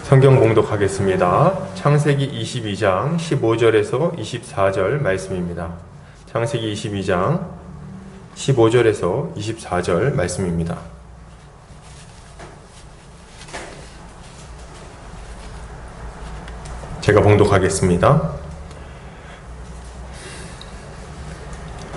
성경 봉독하겠습니다. 창세기 22장 15절에서 24절 말씀입니다. 창세기 22장 15절에서 24절 말씀입니다. 제가 봉독하겠습니다.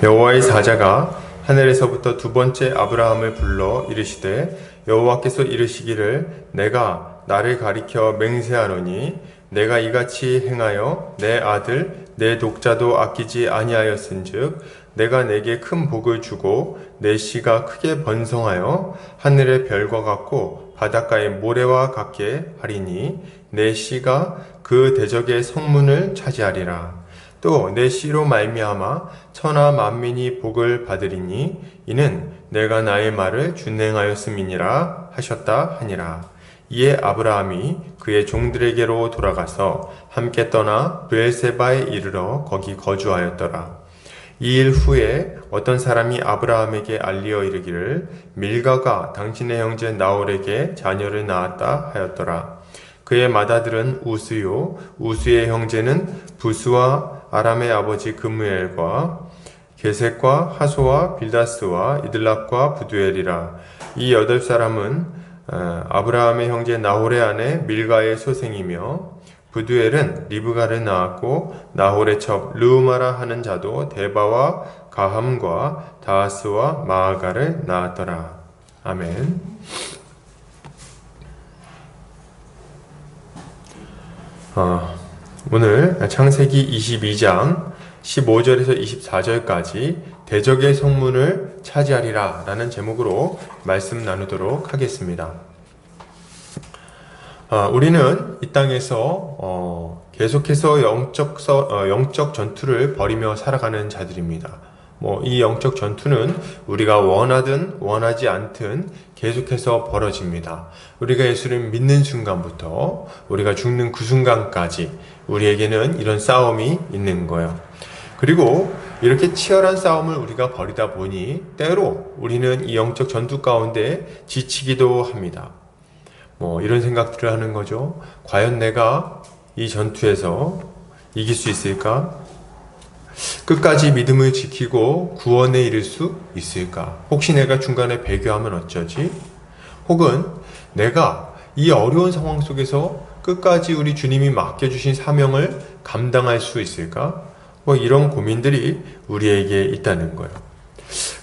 여호와의 사자가 하늘에서부터 두 번째 아브라함을 불러 이르시되 여호와께서 이르시기를 내가 나를 가리켜 맹세하노니 내가 이같이 행하여 내 아들 내 독자도 아끼지 아니하였은즉 내가 내게 큰 복을 주고 내 씨가 크게 번성하여 하늘의 별과 같고 바닷가의 모래와 같게 하리니 내 씨가 그 대적의 성문을 차지하리라. 또 내 씨로 말미암아 천하 만민이 복을 받으리니 이는 내가 나의 말을 준행하였음이니라 하셨다 하니라. 이에 아브라함이 그의 종들에게로 돌아가서 함께 떠나 브엘세바에 이르러 거기 거주하였더라. 이 일 후에 어떤 사람이 아브라함에게 알리어 이르기를 밀가가 당신의 형제 나홀에게 자녀를 낳았다 하였더라. 그의 맏아들은 우스요 우스의 형제는 부스와 아람의 아버지 그무엘과 게셋과 하소와 빌다스와 이들랍과 부두엘이라. 이 8사람은 아브라함의 형제 나홀의 아내 밀가의 소생이며 부두엘은 리브가를 낳았고 나홀의 첩 르우마라 하는 자도 데바와 가함과 다하스와 마아가를 낳았더라. 아멘. 오늘 창세기 22장 15절에서 24절까지 대적의 성문을 차지하리라 라는 제목으로 말씀 나누도록 하겠습니다. 우리는 이 땅에서 계속해서 영적 전투를 벌이며 살아가는 자들입니다. 이 영적 전투는 우리가 원하든 원하지 않든 계속해서 벌어집니다. 우리가 예수를 믿는 순간부터 우리가 죽는 그 순간까지 우리에게는 이런 싸움이 있는 거예요. 그리고 이렇게 치열한 싸움을 우리가 벌이다 보니 때로 우리는 이 영적 전투 가운데 지치기도 합니다. 이런 생각들을 하는 거죠. 과연 내가 이 전투에서 이길 수 있을까? 끝까지 믿음을 지키고 구원에 이를 수 있을까? 혹시 내가 중간에 배교하면 어쩌지? 혹은 내가 이 어려운 상황 속에서 끝까지 우리 주님이 맡겨주신 사명을 감당할 수 있을까? 이런 고민들이 우리에게 있다는 거예요.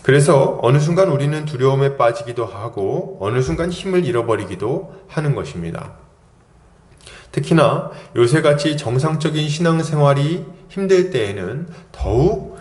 그래서 어느 순간 우리는 두려움에 빠지기도 하고 어느 순간 힘을 잃어버리기도 하는 것입니다. 특히나 요새같이 정상적인 신앙생활이 힘들 때에는 더욱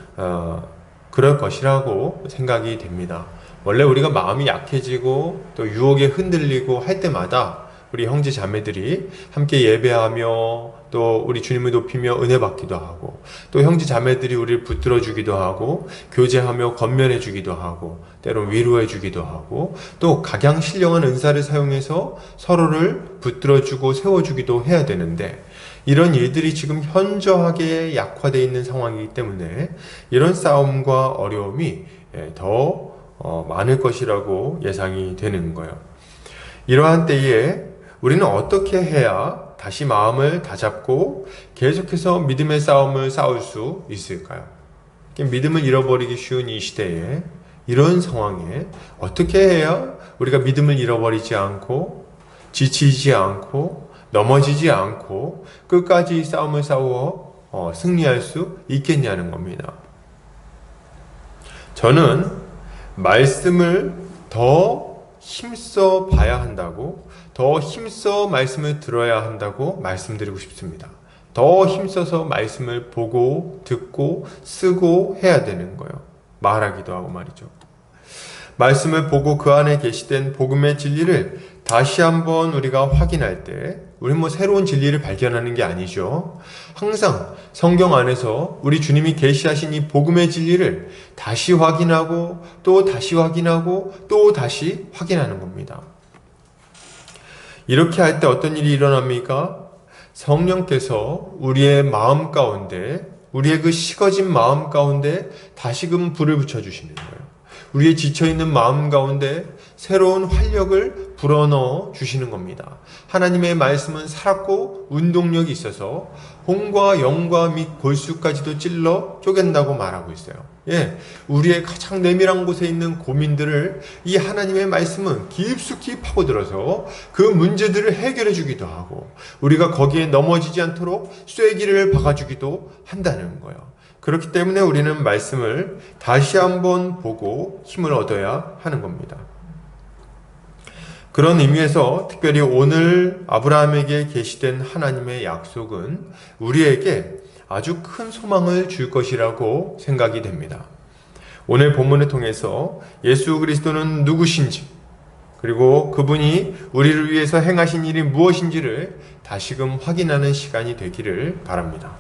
그럴 것이라고 생각이 됩니다. 원래 우리가 마음이 약해지고 또 유혹에 흔들리고 할 때마다 우리 형제 자매들이 함께 예배하며 또 우리 주님을 높이며 은혜 받기도 하고 또 형제 자매들이 우리를 붙들어 주기도 하고 교제하며 건면해 주기도 하고 때론 위로해 주기도 하고 또 각양 신령한 은사를 사용해서 서로를 붙들어 주고 세워 주기도 해야 되는데 이런 일들이 지금 현저하게 약화되어 있는 상황이기 때문에 이런 싸움과 어려움이 더 많을 것이라고 예상이 되는 거예요. 이러한 때에 우리는 어떻게 해야 다시 마음을 다잡고 계속해서 믿음의 싸움을 싸울 수 있을까요? 믿음을 잃어버리기 쉬운 이 시대에 이런 상황에 어떻게 해야 우리가 믿음을 잃어버리지 않고 지치지 않고 넘어지지 않고 끝까지 싸움을 싸워 승리할 수 있겠냐는 겁니다. 저는 말씀을 더 힘써 봐야 한다고, 더 힘써 말씀을 들어야 한다고 말씀드리고 싶습니다. 더 힘써서 말씀을 보고 듣고 쓰고 해야 되는 거예요. 말하기도 하고 말이죠. 말씀을 보고 그 안에 계시된 복음의 진리를 다시 한번 우리가 확인할 때 우리는 새로운 진리를 발견하는 게 아니죠. 항상 성경 안에서 우리 주님이 계시하신 이 복음의 진리를 다시 확인하고 또 다시 확인하고 또 다시 확인하는 겁니다. 이렇게 할 때 어떤 일이 일어납니까? 성령께서 우리의 마음 가운데 우리의 그 식어진 마음 가운데 다시금 불을 붙여주시는 거예요. 우리의 지쳐있는 마음 가운데 새로운 활력을 불어넣어 주시는 겁니다. 하나님의 말씀은 살았고 운동력이 있어서 혼과 영과 및 골수까지도 찔러 쪼갠다고 말하고 있어요. 예, 우리의 가장 내밀한 곳에 있는 고민들을 이 하나님의 말씀은 깊숙이 파고들어서 그 문제들을 해결해 주기도 하고 우리가 거기에 넘어지지 않도록 쐐기를 박아주기도 한다는 거예요. 그렇기 때문에 우리는 말씀을 다시 한번 보고 힘을 얻어야 하는 겁니다. 그런 의미에서 특별히 오늘 아브라함에게 계시된 하나님의 약속은 우리에게 아주 큰 소망을 줄 것이라고 생각이 됩니다. 오늘 본문을 통해서 예수 그리스도는 누구신지 그리고 그분이 우리를 위해서 행하신 일이 무엇인지를 다시금 확인하는 시간이 되기를 바랍니다.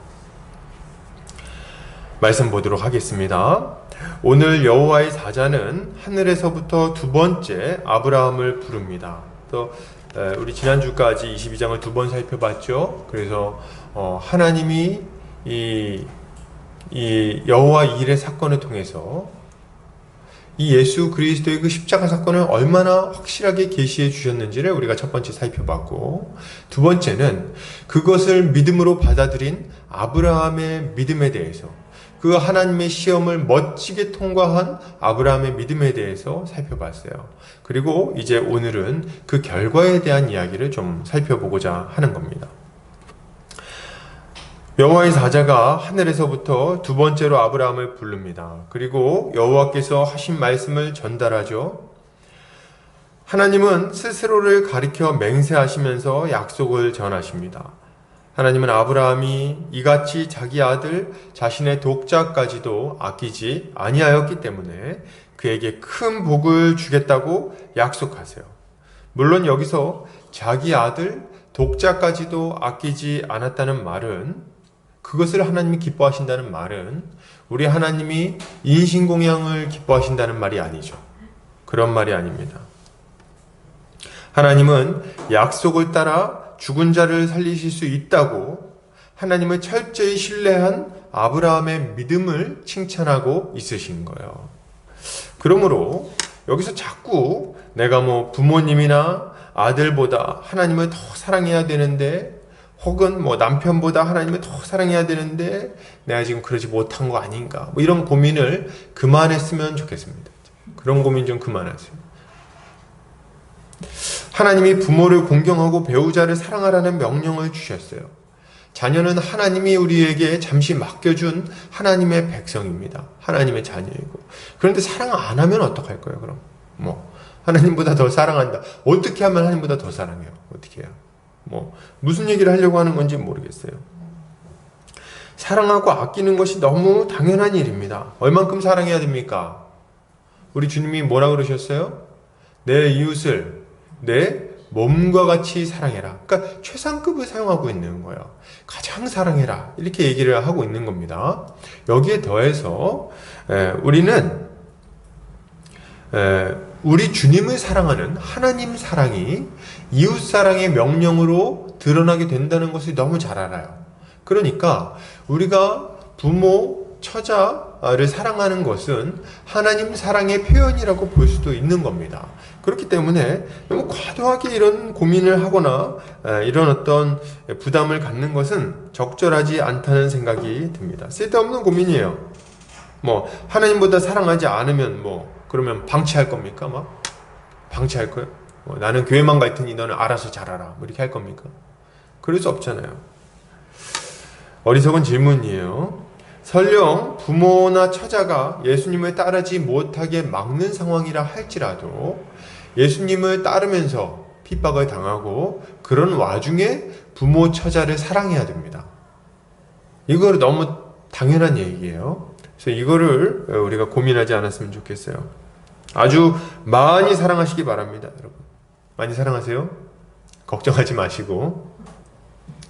말씀 보도록 하겠습니다. 오늘 여호와의 사자는 하늘에서부터 두 번째 아브라함을 부릅니다. 또 우리 지난주까지 22장을 두 번 살펴봤죠. 그래서 하나님이 이 여호와 일의 사건을 통해서 이 예수 그리스도의 그 십자가 사건을 얼마나 확실하게 계시해 주셨는지를 우리가 첫 번째 살펴봤고, 두 번째는 그것을 믿음으로 받아들인 아브라함의 믿음에 대해서, 그 하나님의 시험을 멋지게 통과한 아브라함의 믿음에 대해서 살펴봤어요. 그리고 이제 오늘은 그 결과에 대한 이야기를 좀 살펴보고자 하는 겁니다. 여호와의 사자가 하늘에서부터 두 번째로 아브라함을 부릅니다. 그리고 여호와께서 하신 말씀을 전달하죠. 하나님은 스스로를 가리켜 맹세하시면서 약속을 전하십니다. 하나님은 아브라함이 이같이 자기 아들 자신의 독자까지도 아끼지 아니하였기 때문에 그에게 큰 복을 주겠다고 약속하세요. 물론 여기서 자기 아들 독자까지도 아끼지 않았다는 말은, 그것을 하나님이 기뻐하신다는 말은 우리 하나님이 인신공양을 기뻐하신다는 말이 아니죠. 그런 말이 아닙니다. 하나님은 약속을 따라 죽은 자를 살리실 수 있다고 하나님을 철저히 신뢰한 아브라함의 믿음을 칭찬하고 있으신 거예요. 그러므로 여기서 자꾸 내가 부모님이나 아들보다 하나님을 더 사랑해야 되는데, 혹은 남편보다 하나님을 더 사랑해야 되는데 내가 지금 그러지 못한 거 아닌가, 이런 고민을 그만했으면 좋겠습니다. 그런 고민 좀 그만하세요. 하나님이 부모를 공경하고 배우자를 사랑하라는 명령을 주셨어요. 자녀는 하나님이 우리에게 잠시 맡겨준 하나님의 백성입니다. 하나님의 자녀이고. 그런데 사랑 안 하면 어떡할 거예요, 그럼? 하나님보다 더 사랑한다. 어떻게 하면 하나님보다 더 사랑해요? 어떻게 해요? 무슨 얘기를 하려고 하는 건지 모르겠어요. 사랑하고 아끼는 것이 너무 당연한 일입니다. 얼만큼 사랑해야 됩니까? 우리 주님이 뭐라 그러셨어요? 내 이웃을 내 몸과 같이 사랑해라. 그러니까 최상급을 사용하고 있는 거예요. 가장 사랑해라. 이렇게 얘기를 하고 있는 겁니다. 여기에 더해서 우리는 우리 주님을 사랑하는 하나님 사랑이 이웃 사랑의 명령으로 드러나게 된다는 것을 너무 잘 알아요. 그러니까 우리가 부모, 처자를 사랑하는 것은 하나님 사랑의 표현이라고 볼 수도 있는 겁니다. 그렇기 때문에 너무 과도하게 이런 고민을 하거나 이런 어떤 부담을 갖는 것은 적절하지 않다는 생각이 듭니다. 쓸데없는 고민이에요. 하나님보다 사랑하지 않으면 그러면 방치할 겁니까? 방치할 거예요? 나는 교회만 갈 테니 너는 알아서 잘하라. 이렇게 할 겁니까? 그럴 수 없잖아요. 어리석은 질문이에요. 설령 부모나 처자가 예수님을 따르지 못하게 막는 상황이라 할지라도 예수님을 따르면서 핍박을 당하고 그런 와중에 부모, 처자를 사랑해야 됩니다. 이거를 너무 당연한 얘기예요. 그래서 이거를 우리가 고민하지 않았으면 좋겠어요. 아주 많이 사랑하시기 바랍니다, 여러분. 많이 사랑하세요. 걱정하지 마시고.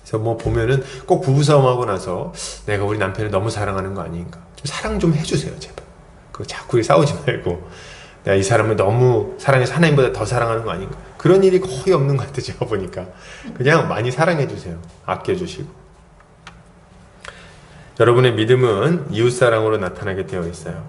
그래서 보면은 꼭 부부싸움하고 나서 내가 우리 남편을 너무 사랑하는 거 아닌가. 좀 사랑 좀 해주세요, 제발. 자꾸 싸우지 말고. 내가 이 사람을 너무 사랑해서 하나님보다 더 사랑하는 거 아닌가. 그런 일이 거의 없는 것 같아요, 제가 보니까. 그냥 많이 사랑해주세요. 아껴주시고. 여러분의 믿음은 이웃사랑으로 나타나게 되어 있어요.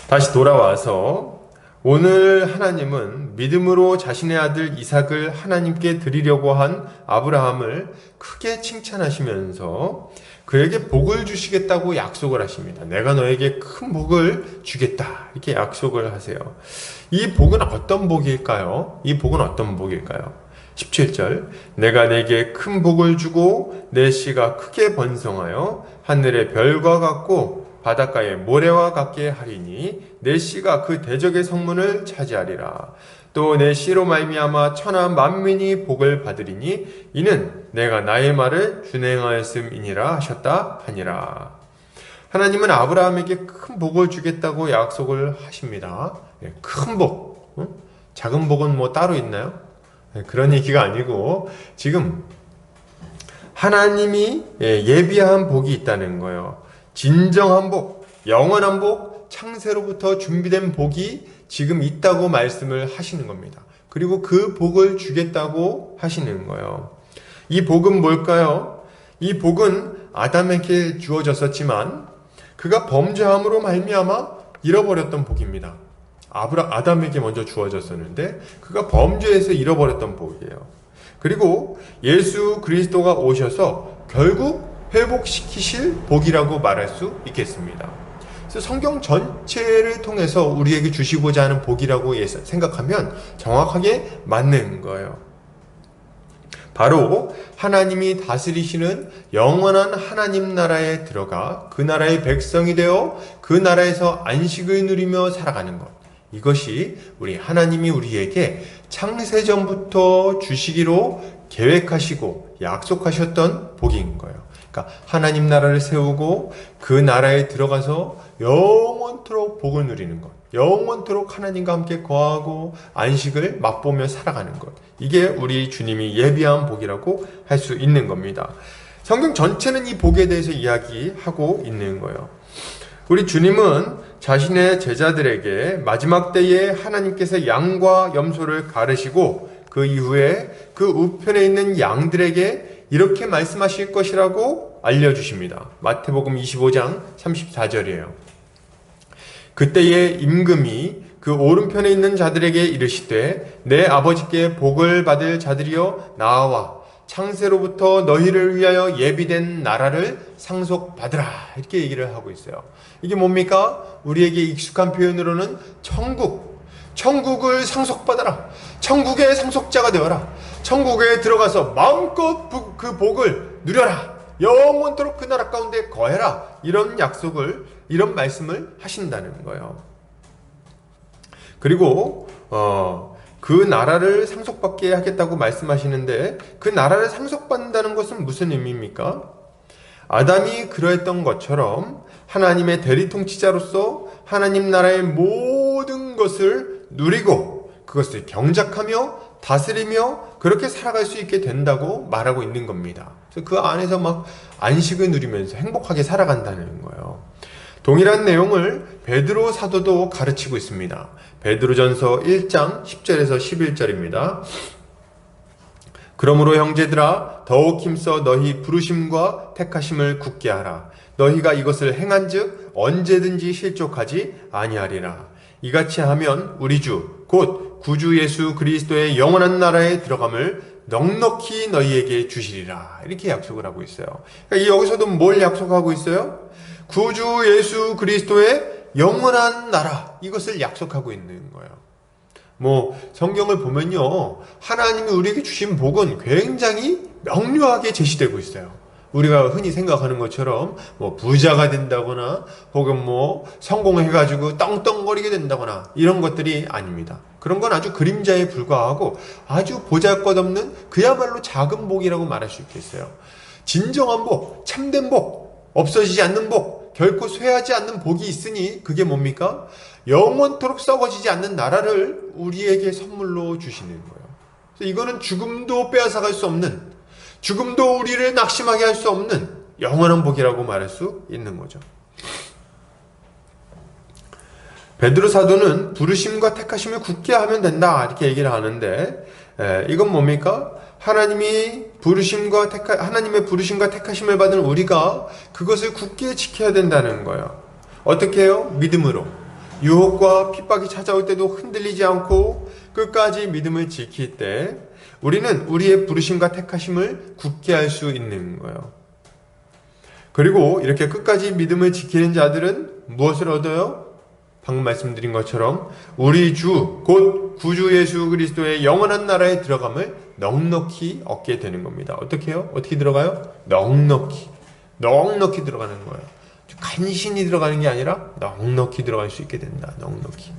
다시 돌아와서 오늘 하나님은 믿음으로 자신의 아들 이삭을 하나님께 드리려고 한 아브라함을 크게 칭찬하시면서 그에게 복을 주시겠다고 약속을 하십니다. 내가 너에게 큰 복을 주겠다. 이렇게 약속을 하세요. 이 복은 어떤 복일까요? 이 복은 어떤 복일까요? 17절 내가 내게 큰 복을 주고 내 씨가 크게 번성하여 하늘의 별과 같고 바닷가의 모래와 같게 하리니 내 씨가 그 대적의 성문을 차지하리라. 또 내 씨로 말미암아 천하 만민이 복을 받으리니 이는 내가 나의 말을 준행하였음이니라 하셨다 하니라. 하나님은 아브라함에게 큰 복을 주겠다고 약속을 하십니다. 큰 복, 작은 복은 뭐 따로 있나요? 그런 얘기가 아니고 지금 하나님이 예비한 복이 있다는 거예요. 진정한 복, 영원한 복, 창세로부터 준비된 복이 지금 있다고 말씀을 하시는 겁니다. 그리고 그 복을 주겠다고 하시는 거예요. 이 복은 뭘까요? 이 복은 아담에게 주어졌었지만 그가 범죄함으로 말미암아 잃어버렸던 복입니다. 아담에게 먼저 주어졌었는데 그가 범죄에서 잃어버렸던 복이에요. 그리고 예수 그리스도가 오셔서 결국 회복시키실 복이라고 말할 수 있겠습니다. 그래서 성경 전체를 통해서 우리에게 주시고자 하는 복이라고 생각하면 정확하게 맞는 거예요. 바로 하나님이 다스리시는 영원한 하나님 나라에 들어가 그 나라의 백성이 되어 그 나라에서 안식을 누리며 살아가는 것. 이것이 우리 하나님이 우리에게 창세전부터 주시기로 계획하시고 약속하셨던 복인 거예요. 그러니까 하나님 나라를 세우고 그 나라에 들어가서 영원토록 복을 누리는 것, 영원토록 하나님과 함께 거하고 안식을 맛보며 살아가는 것, 이게 우리 주님이 예비한 복이라고 할 수 있는 겁니다. 성경 전체는 이 복에 대해서 이야기하고 있는 거예요. 우리 주님은 자신의 제자들에게 마지막 때에 하나님께서 양과 염소를 가르시고 그 이후에 그 우편에 있는 양들에게 이렇게 말씀하실 것이라고 알려주십니다. 마태복음 25장 34절이에요. 그때에 임금이 그 오른편에 있는 자들에게 이르시되 내 아버지께 복을 받을 자들이여 나와 창세로부터 너희를 위하여 예비된 나라를 상속받으라. 이렇게 얘기를 하고 있어요. 이게 뭡니까? 우리에게 익숙한 표현으로는 천국을 상속받아라. 천국의 상속자가 되어라. 천국에 들어가서 마음껏 그 복을 누려라. 영원토록 그 나라 가운데 거해라. 이런 약속을, 이런 말씀을 하신다는 거예요. 그리고 그 나라를 상속받게 하겠다고 말씀하시는데 그 나라를 상속받는다는 것은 무슨 의미입니까? 아담이 그러했던 것처럼 하나님의 대리통치자로서 하나님 나라의 모든 것을 누리고 그것을 경작하며 다스리며 그렇게 살아갈 수 있게 된다고 말하고 있는 겁니다. 그래서 그 안에서 막 안식을 누리면서 행복하게 살아간다는 거예요. 동일한 내용을 베드로 사도도 가르치고 있습니다. 베드로전서 1장 10절에서 11절입니다. 그러므로 형제들아 더욱 힘써 너희 부르심과 택하심을 굳게 하라. 너희가 이것을 행한즉 언제든지 실족하지 아니하리라. 이같이 하면 우리 주 곧 구주 예수 그리스도의 영원한 나라에 들어감을 넉넉히 너희에게 주시리라. 이렇게 약속을 하고 있어요. 그러니까 여기서도 뭘 약속하고 있어요? 구주 예수 그리스도의 영원한 나라, 이것을 약속하고 있는 거예요. 성경을 보면요, 하나님이 우리에게 주신 복은 굉장히 명료하게 제시되고 있어요. 우리가 흔히 생각하는 것처럼 부자가 된다거나 혹은 성공해가지고 떵떵거리게 된다거나 이런 것들이 아닙니다. 그런 건 아주 그림자에 불과하고 아주 보잘것없는 그야말로 작은 복이라고 말할 수 있겠어요. 진정한 복, 참된 복, 없어지지 않는 복, 결코 쇠하지 않는 복이 있으니 그게 뭡니까? 영원토록 썩어지지 않는 나라를 우리에게 선물로 주시는 거예요. 그래서 이거는 죽음도 빼앗아갈 수 없는, 죽음도 우리를 낙심하게 할 수 없는 영원한 복이라고 말할 수 있는 거죠. 베드로 사도는 부르심과 택하심을 굳게 하면 된다 이렇게 얘기를 하는데 이건 뭡니까? 하나님의 부르심과 택하심을 받은 우리가 그것을 굳게 지켜야 된다는 거예요. 어떻게 해요? 믿음으로. 유혹과 핍박이 찾아올 때도 흔들리지 않고 끝까지 믿음을 지킬 때 우리는 우리의 부르심과 택하심을 굳게 할 수 있는 거예요. 그리고 이렇게 끝까지 믿음을 지키는 자들은 무엇을 얻어요? 방금 말씀드린 것처럼 우리 주, 곧 구주 예수 그리스도의 영원한 나라에 들어감을 넉넉히 얻게 되는 겁니다. 어떻게 해요? 어떻게 들어가요? 넉넉히 들어가는 거예요. 간신히 들어가는 게 아니라 넉넉히 들어갈 수 있게 된다. 넉넉히.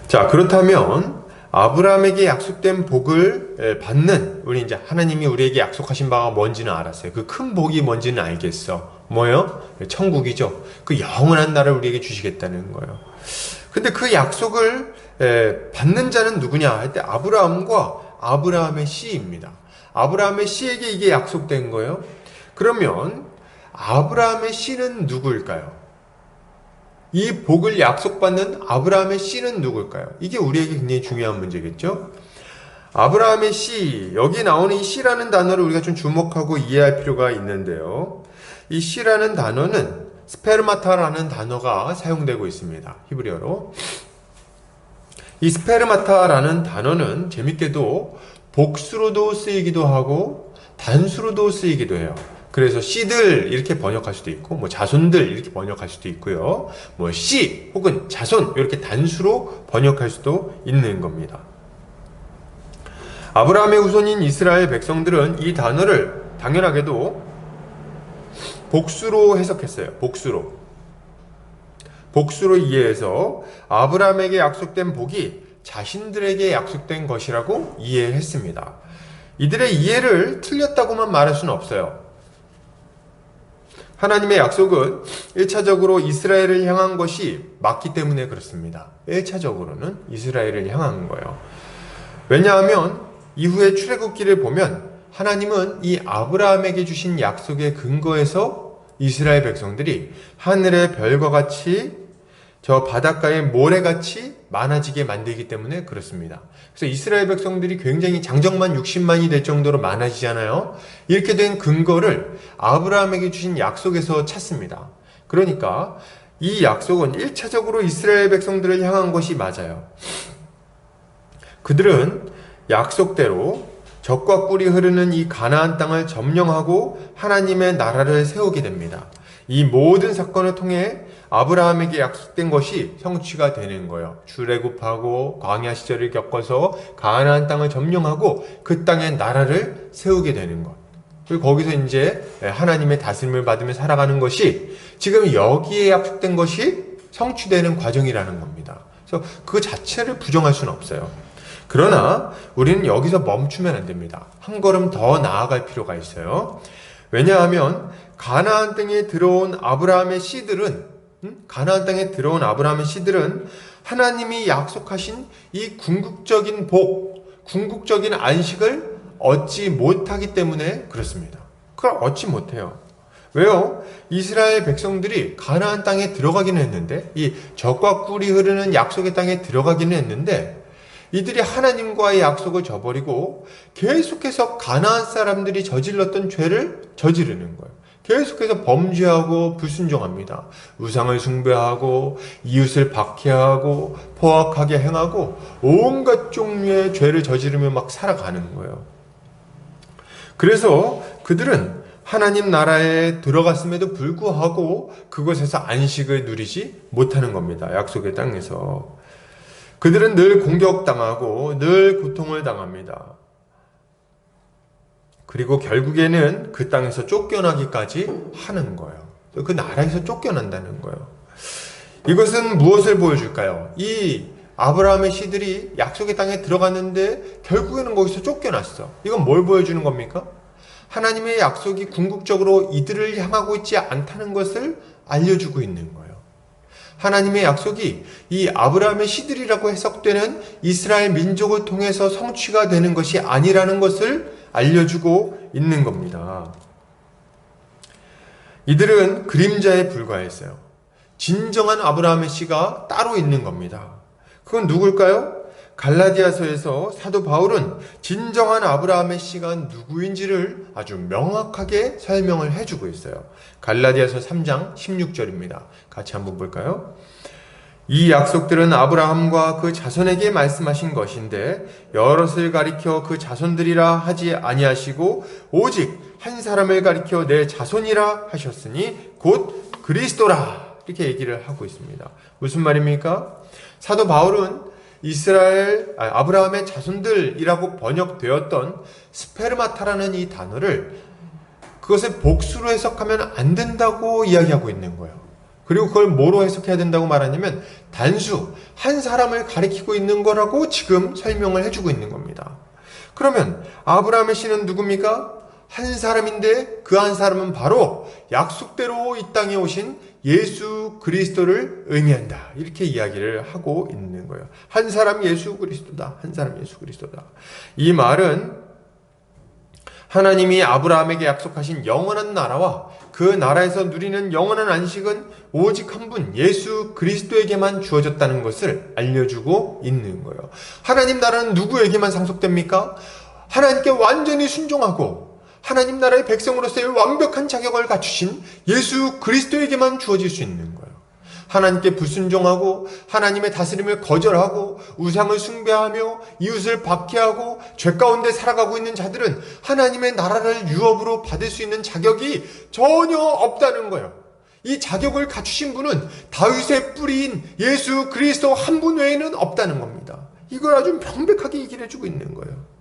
자, 그렇다면 아브라함에게 약속된 복을 받는 우리 이제 하나님이 우리에게 약속하신 바가 뭔지는 알았어요. 그 큰 복이 뭔지는 알겠어. 뭐요? 천국이죠. 그 영원한 나라를 우리에게 주시겠다는 거예요. 근데 그 약속을 받는 자는 누구냐 할 때 아브라함과 아브라함의 씨입니다. 아브라함의 씨에게 이게 약속된 거예요. 그러면 아브라함의 씨는 누구일까요? 이 복을 약속받는 아브라함의 씨는 누구일까요? 이게 우리에게 굉장히 중요한 문제겠죠? 아브라함의 씨, 여기 나오는 이 씨라는 단어를 우리가 좀 주목하고 이해할 필요가 있는데요. 이 씨라는 단어는 스페르마타라는 단어가 사용되고 있습니다. 히브리어로. 이 스페르마타라는 단어는 재밌게도 복수로도 쓰이기도 하고 단수로도 쓰이기도 해요. 그래서 씨들 이렇게 번역할 수도 있고 뭐 자손들 이렇게 번역할 수도 있고요. 뭐 씨 혹은 자손 이렇게 단수로 번역할 수도 있는 겁니다. 아브라함의 후손인 이스라엘 백성들은 이 단어를 당연하게도 복수로 해석했어요. 복수로 이해해서 아브라함에게 약속된 복이 자신들에게 약속된 것이라고 이해했습니다. 이들의 이해를 틀렸다고만 말할 수는 없어요. 하나님의 약속은 1차적으로 이스라엘을 향한 것이 맞기 때문에 그렇습니다. 1차적으로는 이스라엘을 향한 거예요. 왜냐하면 이후에 출애굽기를 보면 하나님은 이 아브라함에게 주신 약속의 근거에서 이스라엘 백성들이 하늘의 별과 같이 저 바닷가의 모래같이 많아지게 만들기 때문에 그렇습니다. 그래서 이스라엘 백성들이 굉장히 장정만 60만이 될 정도로 많아지잖아요. 이렇게 된 근거를 아브라함에게 주신 약속에서 찾습니다. 그러니까 이 약속은 1차적으로 이스라엘 백성들을 향한 것이 맞아요. 그들은 약속대로 젖과 꿀이 흐르는 이 가나안 땅을 점령하고 하나님의 나라를 세우게 됩니다. 이 모든 사건을 통해 아브라함에게 약속된 것이 성취가 되는 거예요. 출애굽하고 광야 시절을 겪어서 가나안 땅을 점령하고 그 땅에 나라를 세우게 되는 것. 그리고 거기서 이제 하나님의 다스림을 받으며 살아가는 것이 지금 여기에 약속된 것이 성취되는 과정이라는 겁니다. 그래서 그 자체를 부정할 수는 없어요. 그러나 우리는 여기서 멈추면 안 됩니다. 한 걸음 더 나아갈 필요가 있어요. 왜냐하면 가나안 땅에 들어온 아브라함의 씨들은 하나님이 약속하신 이 궁극적인 복, 궁극적인 안식을 얻지 못하기 때문에 그렇습니다. 그걸 얻지 못해요. 왜요? 이스라엘 백성들이 가나안 땅에 들어가기는 했는데, 이 젖과 꿀이 흐르는 약속의 땅에 들어가기는 했는데, 이들이 하나님과의 약속을 저버리고 계속해서 가나안 사람들이 저질렀던 죄를 저지르는 거예요. 계속해서 범죄하고 불순종합니다. 우상을 숭배하고 이웃을 박해하고 포악하게 행하고 온갖 종류의 죄를 저지르며 막 살아가는 거예요. 그래서 그들은 하나님 나라에 들어갔음에도 불구하고 그곳에서 안식을 누리지 못하는 겁니다. 약속의 땅에서. 그들은 늘 공격당하고 늘 고통을 당합니다. 그리고 결국에는 그 땅에서 쫓겨나기까지 하는 거예요. 그 나라에서 쫓겨난다는 거예요. 이것은 무엇을 보여줄까요? 이 아브라함의 씨들이 약속의 땅에 들어갔는데 결국에는 거기서 쫓겨났어. 이건 뭘 보여주는 겁니까? 하나님의 약속이 궁극적으로 이들을 향하고 있지 않다는 것을 알려주고 있는 거예요. 하나님의 약속이 이 아브라함의 씨들이라고 해석되는 이스라엘 민족을 통해서 성취가 되는 것이 아니라는 것을 알려주고 있는 겁니다. 이들은 그림자에 불과했어요. 진정한 아브라함의 씨가 따로 있는 겁니다. 그건 누굴까요? 갈라디아서에서 사도 바울은 진정한 아브라함의 씨가 누구인지를 아주 명확하게 설명을 해주고 있어요. 갈라디아서 3장 16절입니다. 같이 한번 볼까요? 이 약속들은 아브라함과 그 자손에게 말씀하신 것인데 여럿을 가리켜 그 자손들이라 하지 아니하시고 오직 한 사람을 가리켜 내 자손이라 하셨으니 곧 그리스도라, 이렇게 얘기를 하고 있습니다. 무슨 말입니까? 사도 바울은 아브라함의 자손들이라고 번역되었던 스페르마타라는 이 단어를 그것을 복수로 해석하면 안 된다고 이야기하고 있는 거예요. 그리고 그걸 뭐로 해석해야 된다고 말하냐면 단수, 한 사람을 가리키고 있는 거라고 지금 설명을 해주고 있는 겁니다. 그러면 아브라함의 씨는 누굽니까? 한 사람인데 그 한 사람은 바로 약속대로 이 땅에 오신 예수 그리스도를 의미한다, 이렇게 이야기를 하고 있는 거예요. 한 사람 예수 그리스도다. 한 사람 예수 그리스도다. 이 말은 하나님이 아브라함에게 약속하신 영원한 나라와 그 나라에서 누리는 영원한 안식은 오직 한 분 예수 그리스도에게만 주어졌다는 것을 알려주고 있는 거예요. 하나님 나라는 누구에게만 상속됩니까? 하나님께 완전히 순종하고 하나님 나라의 백성으로서의 완벽한 자격을 갖추신 예수 그리스도에게만 주어질 수 있는 거예요. 하나님께 불순종하고 하나님의 다스림을 거절하고 우상을 숭배하며 이웃을 박해하고 죄 가운데 살아가고 있는 자들은 하나님의 나라를 유업으로 받을 수 있는 자격이 전혀 없다는 거예요. 이 자격을 갖추신 분은 다윗의 뿌리인 예수 그리스도 한 분 외에는 없다는 겁니다. 이걸 아주 명백하게 얘기를 해주고 있는 거예요.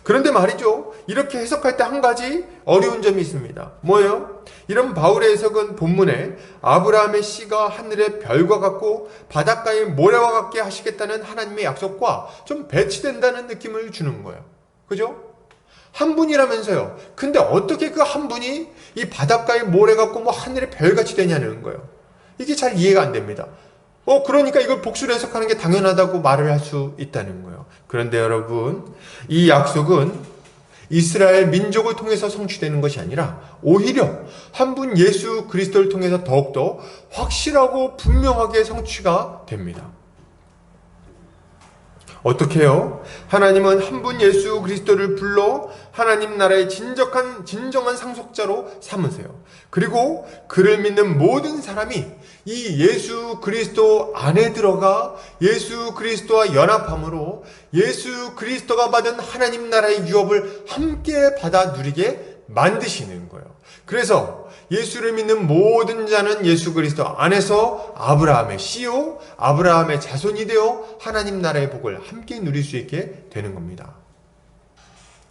그런데 말이죠, 이렇게 해석할 때 한 가지 어려운 점이 있습니다. 뭐예요? 이런 바울의 해석은 본문에 아브라함의 씨가 하늘의 별과 같고 바닷가의 모래와 같게 하시겠다는 하나님의 약속과 좀 배치된다는 느낌을 주는 거예요. 그죠? 한 분이라면서요. 근데 어떻게 그 한 분이 이 바닷가의 모래 같고 뭐 하늘의 별같이 되냐는 거예요. 이게 잘 이해가 안 됩니다. 그러니까 이걸 복수로 해석하는 게 당연하다고 말을 할 수 있다는 거예요. 그런데 여러분, 이 약속은 이스라엘 민족을 통해서 성취되는 것이 아니라 오히려 한 분 예수 그리스도를 통해서 더욱더 확실하고 분명하게 성취가 됩니다. 어떻게 해요? 하나님은 한 분 예수 그리스도를 불러 하나님 나라의 진정한 상속자로 삼으세요. 그리고 그를 믿는 모든 사람이 이 예수 그리스도 안에 들어가 예수 그리스도와 연합함으로 예수 그리스도가 받은 하나님 나라의 유업을 함께 받아 누리게 만드시는 거예요. 그래서 예수를 믿는 모든 자는 예수 그리스도 안에서 아브라함의 씨요, 아브라함의 자손이 되어 하나님 나라의 복을 함께 누릴 수 있게 되는 겁니다.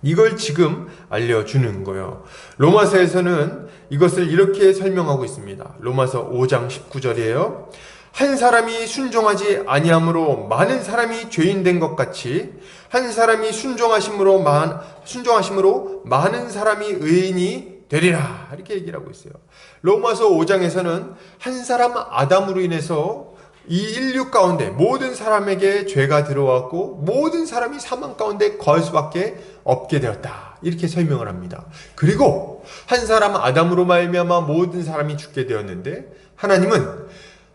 이걸 지금 알려주는 거예요. 로마서에서는 이것을 이렇게 설명하고 있습니다. 로마서 5장 19절이에요. 한 사람이 순종하지 아니함으로 많은 사람이 죄인 된 것 같이 한 사람이 순종하심으로 많은 사람이 의인이 되리라, 이렇게 얘기를 하고 있어요. 로마서 5장에서는 한 사람 아담으로 인해서 이 인류 가운데 모든 사람에게 죄가 들어왔고 모든 사람이 사망 가운데 거할 수밖에 없게 되었다, 이렇게 설명을 합니다. 그리고 한 사람 아담으로 말미암아 모든 사람이 죽게 되었는데 하나님은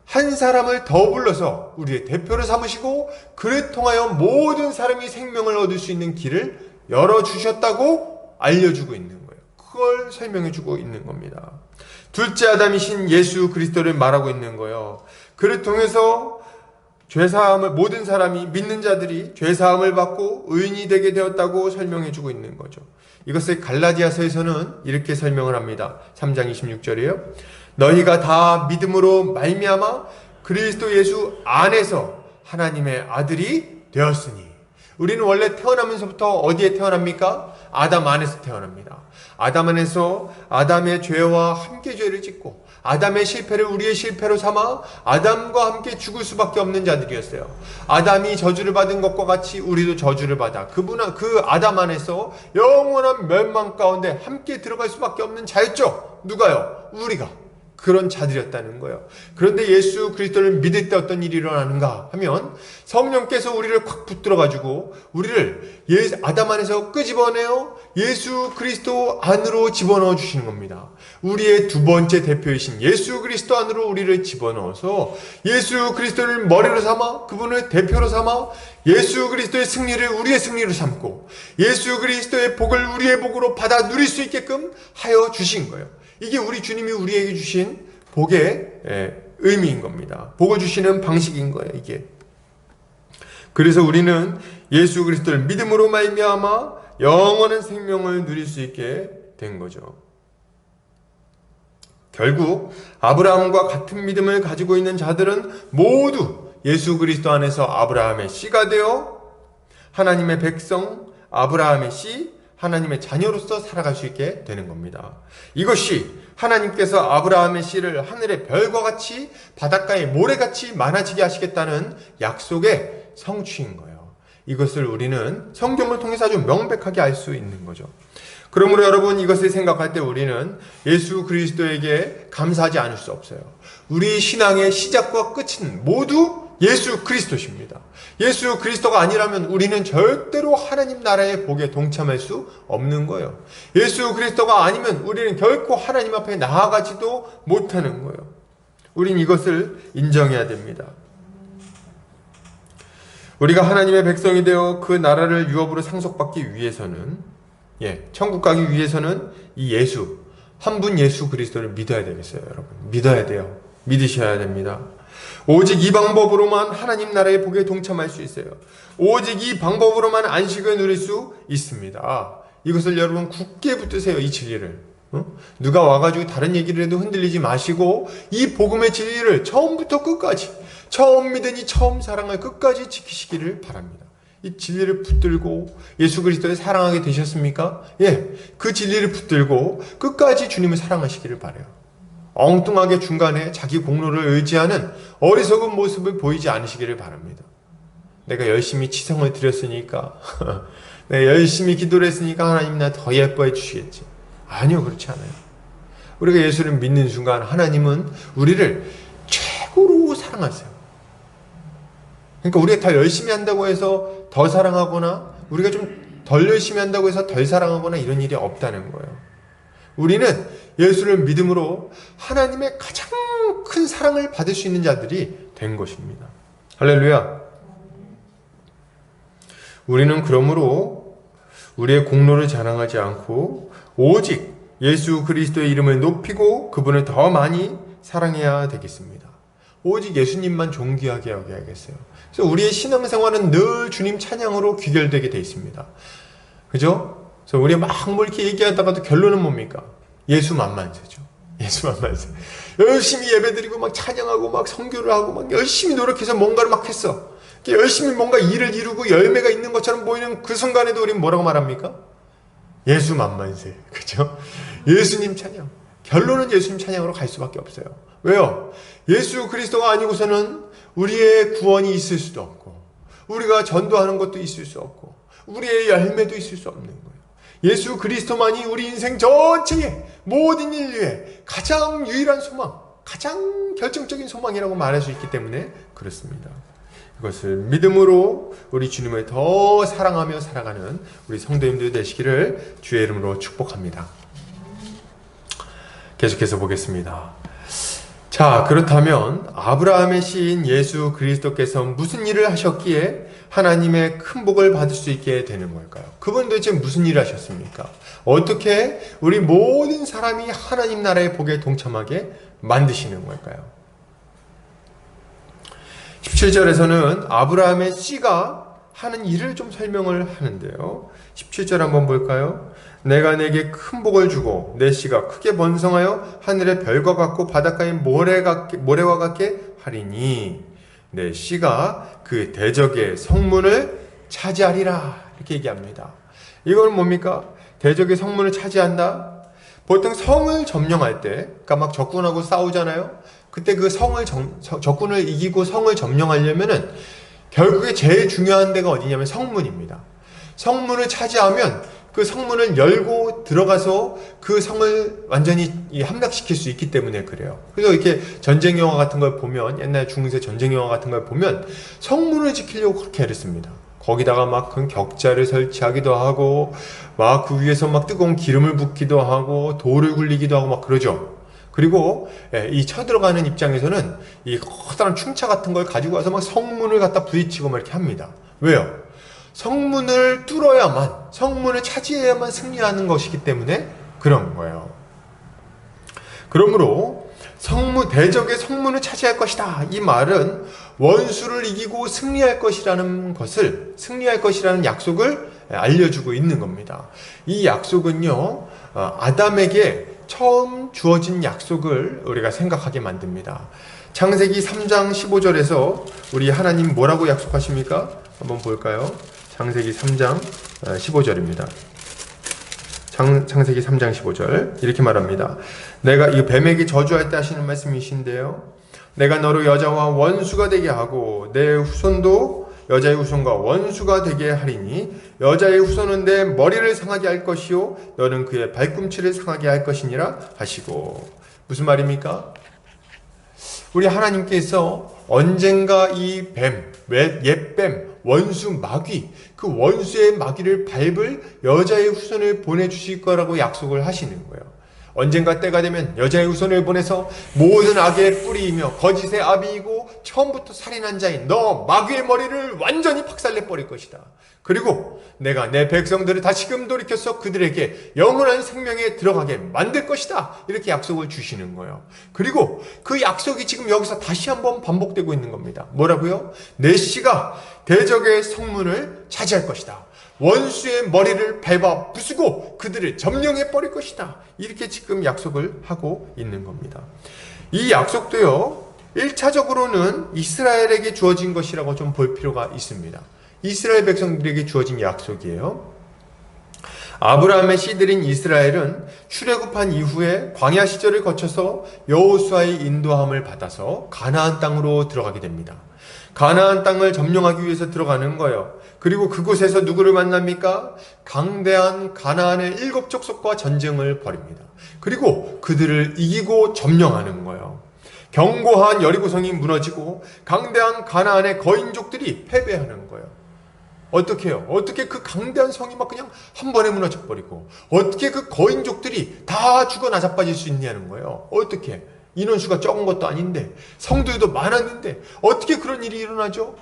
한 사람을 더 불러서 우리의 대표를 삼으시고 그를 통하여 모든 사람이 생명을 얻을 수 있는 길을 열어주셨다고 알려주고 있는 거예요. 그걸 설명해주고 있는 겁니다. 둘째 아담이신 예수 그리스도를 말하고 있는 거예요. 그를 통해서 죄사함을 모든 사람이 믿는 자들이 죄사함을 받고 의인이 되게 되었다고 설명해주고 있는 거죠. 이것을 갈라디아서에서는 이렇게 설명을 합니다. 3장 26절이에요. 너희가 다 믿음으로 말미암아 그리스도 예수 안에서 하나님의 아들이 되었으니. 우리는 원래 태어나면서부터 어디에 태어납니까? 아담 안에서 태어납니다. 아담 안에서 아담의 죄와 함께 죄를 짓고 아담의 실패를 우리의 실패로 삼아 아담과 함께 죽을 수밖에 없는 자들이었어요. 아담이 저주를 받은 것과 같이 우리도 저주를 받아 그 아담 안에서 영원한 멸망 가운데 함께 들어갈 수밖에 없는 자였죠. 누가요? 우리가. 그런 자들이었다는 거예요. 그런데 예수 그리스도를 믿을 때 어떤 일이 일어나는가 하면 성령께서 우리를 콱 붙들어가지고 우리를 아담 안에서 끄집어내어 예수 그리스도 안으로 집어넣어 주시는 겁니다. 우리의 두 번째 대표이신 예수 그리스도 안으로 우리를 집어넣어서 예수 그리스도를 머리로 삼아 그분을 대표로 삼아 예수 그리스도의 승리를 우리의 승리로 삼고 예수 그리스도의 복을 우리의 복으로 받아 누릴 수 있게끔 하여 주신 거예요. 이게 우리 주님이 우리에게 주신 복의 의미인 겁니다. 복을 주시는 방식인 거예요, 이게. 그래서 우리는 예수 그리스도를 믿음으로 말미암아 영원한 생명을 누릴 수 있게 된 거죠. 결국 아브라함과 같은 믿음을 가지고 있는 자들은 모두 예수 그리스도 안에서 아브라함의 씨가 되어 하나님의 백성, 아브라함의 씨, 하나님의 자녀로서 살아갈 수 있게 되는 겁니다. 이것이 하나님께서 아브라함의 씨를 하늘의 별과 같이 바닷가의 모래같이 많아지게 하시겠다는 약속의 성취인 거예요. 이것을 우리는 성경을 통해서 아주 명백하게 알 수 있는 거죠. 그러므로 여러분 이것을 생각할 때 우리는 예수 그리스도에게 감사하지 않을 수 없어요. 우리 신앙의 시작과 끝은 모두 예수 그리스도십니다. 예수 그리스도가 아니라면 우리는 절대로 하나님 나라의 복에 동참할 수 없는 거예요. 예수 그리스도가 아니면 우리는 결코 하나님 앞에 나아가지도 못하는 거예요. 우린 이것을 인정해야 됩니다. 우리가 하나님의 백성이 되어 그 나라를 유업으로 상속받기 위해서는 천국 가기 위해서는 이 예수, 한 분 예수 그리스도를 믿어야 되겠어요, 여러분. 믿어야 돼요. 믿으셔야 됩니다. 오직 이 방법으로만 하나님 나라의 복에 동참할 수 있어요. 오직 이 방법으로만 안식을 누릴 수 있습니다. 이것을 여러분 굳게 붙드세요, 이 진리를. 누가 와가지고 다른 얘기를 해도 흔들리지 마시고 이 복음의 진리를 처음부터 끝까지, 처음 믿으니 처음 사랑을 끝까지 지키시기를 바랍니다. 이 진리를 붙들고 예수 그리스도를 사랑하게 되셨습니까? 그 진리를 붙들고 끝까지 주님을 사랑하시기를 바라요. 엉뚱하게 중간에 자기 공로를 의지하는 어리석은 모습을 보이지 않으시기를 바랍니다. 내가 열심히 치성을 드렸으니까 내가 열심히 기도를 했으니까 하나님 나 더 예뻐해 주시겠지. 아니요, 그렇지 않아요. 우리가 예수를 믿는 순간 하나님은 우리를 최고로 사랑하세요. 그러니까 우리가 더 열심히 한다고 해서 더 사랑하거나 우리가 좀 덜 열심히 한다고 해서 덜 사랑하거나 이런 일이 없다는 거예요. 우리는 예수를 믿음으로 하나님의 가장 큰 사랑을 받을 수 있는 자들이 된 것입니다. 할렐루야. 우리는 그러므로 우리의 공로를 자랑하지 않고 오직 예수 그리스도의 이름을 높이고 그분을 더 많이 사랑해야 되겠습니다. 오직 예수님만 존귀하게 여겨야겠어요. 그래서 우리의 신앙생활은 늘 주님 찬양으로 귀결되게 되어 있습니다. 그죠? 그래서 우리 막 뭐 이렇게 얘기하다가도 결론은 뭡니까? 예수 만만세죠. 예수 만만세. 열심히 예배드리고 막 찬양하고 막 선교를 하고 막 열심히 노력해서 뭔가를 막 했어. 열심히 뭔가 일을 이루고 열매가 있는 것처럼 보이는 그 순간에도 우리는 뭐라고 말합니까? 예수 만만세. 그죠? 예수님 찬양. 결론은 예수님 찬양으로 갈 수밖에 없어요. 왜요? 예수 그리스도가 아니고서는 우리의 구원이 있을 수도 없고 우리가 전도하는 것도 있을 수 없고 우리의 열매도 있을 수 없는 거예요. 예수 그리스도만이 우리 인생 전체의 모든 인류의 가장 유일한 소망, 가장 결정적인 소망이라고 말할 수 있기 때문에 그렇습니다. 이것을 믿음으로 우리 주님을 더 사랑하며 살아가는 우리 성도님들 되시기를 주의 이름으로 축복합니다. 계속해서 보겠습니다. 자, 그렇다면 아브라함의 시인 예수 그리스도께서 무슨 일을 하셨기에 하나님의 큰 복을 받을 수 있게 되는 걸까요? 그분 도대체 무슨 일을 하셨습니까? 어떻게 우리 모든 사람이 하나님 나라의 복에 동참하게 만드시는 걸까요? 17절에서는 아브라함의 씨가 하는 일을 좀 설명을 하는데요. 17절 한번 볼까요? 내가 내게 큰 복을 주고 내 씨가 크게 번성하여 하늘의 별과 같고 바닷가의 모래와 같게 하리니 내 씨가 그 대적의 성문을 차지하리라. 이렇게 얘기합니다. 이건 뭡니까? 대적의 성문을 차지한다? 보통 성을 점령할 때, 그러니까 막 적군하고 싸우잖아요? 그때 그 적군을 이기고 성을 점령하려면은 결국에 제일 중요한 데가 어디냐면 성문입니다. 성문을 차지하면 그 성문을 열고 들어가서 그 성을 완전히 함락시킬 수 있기 때문에 그래요. 그래서 이렇게 전쟁 영화 같은 걸 보면, 옛날 중세 전쟁 영화 같은 걸 보면 성문을 지키려고 그렇게 애를 씁니다. 거기다가 막 그 격자를 설치하기도 하고, 막 그 위에서 막 뜨거운 기름을 붓기도 하고, 돌을 굴리기도 하고 막 그러죠. 그리고 이 쳐들어가는 입장에서는 이 커다란 충차 같은 걸 가지고 와서 막 성문을 갖다 부딪히고 막 이렇게 합니다. 왜요? 성문을 뚫어야만, 성문을 차지해야만 승리하는 것이기 때문에 그런 거예요. 그러므로 대적의 성문을 차지할 것이다. 이 말은 원수를 이기고 승리할 것이라는 약속을 알려주고 있는 겁니다. 이 약속은요, 아담에게 처음 주어진 약속을 우리가 생각하게 만듭니다. 창세기 3장 15절에서 우리 하나님 뭐라고 약속하십니까? 한번 볼까요? 창세기 3장 15절입니다. 창세기 3장 15절 이렇게 말합니다. 내가 이 뱀에게 저주할 때 하시는 말씀이신데요. 내가 너로 여자와 원수가 되게 하고 내 후손도 여자의 후손과 원수가 되게 하리니 여자의 후손은 내 머리를 상하게 할 것이요 너는 그의 발꿈치를 상하게 할 것이니라 하시고. 무슨 말입니까? 우리 하나님께서 언젠가 이 옛뱀, 원수 마귀, 그 원수의 마귀를 밟을 여자의 후손을 보내주실 거라고 약속을 하시는 거예요. 언젠가 때가 되면 여자의 후손을 보내서 모든 악의 뿌리이며 거짓의 아비이고 처음부터 살인한 자인 너 마귀의 머리를 완전히 박살내 버릴 것이다. 그리고 내가 내 백성들을 다시금 돌이켜서 그들에게 영원한 생명에 들어가게 만들 것이다. 이렇게 약속을 주시는 거예요. 그리고 그 약속이 지금 여기서 다시 한번 반복되고 있는 겁니다. 뭐라고요? 내 씨가 대적의 성문을 차지할 것이다. 원수의 머리를 밟아 부수고 그들을 점령해 버릴 것이다. 이렇게 지금 약속을 하고 있는 겁니다. 이 약속도요, 1차적으로는 이스라엘에게 주어진 것이라고 좀 볼 필요가 있습니다. 이스라엘 백성들에게 주어진 약속이에요. 아브라함의 씨들인 이스라엘은 출애굽한 이후에 광야 시절을 거쳐서 여호수아의 인도함을 받아서 가나안 땅으로 들어가게 됩니다. 가나안 땅을 점령하기 위해서 들어가는 거예요. 그리고 그곳에서 누구를 만납니까? 강대한 가나안의 7 족속과 전쟁을 벌입니다. 그리고 그들을 이기고 점령하는 거예요. 견고한 여리고성이 무너지고 강대한 가나안의 거인족들이 패배하는 거예요. 어떻게 해요? 어떻게 그 강대한 성이 막 그냥 한 번에 무너져 버리고 어떻게 그 거인족들이 다 죽어 나자빠질 수 있냐는 거예요. 어떻게? 인원수가 적은 것도 아닌데 성들도 많았는데 어떻게 그런 일이 일어나죠?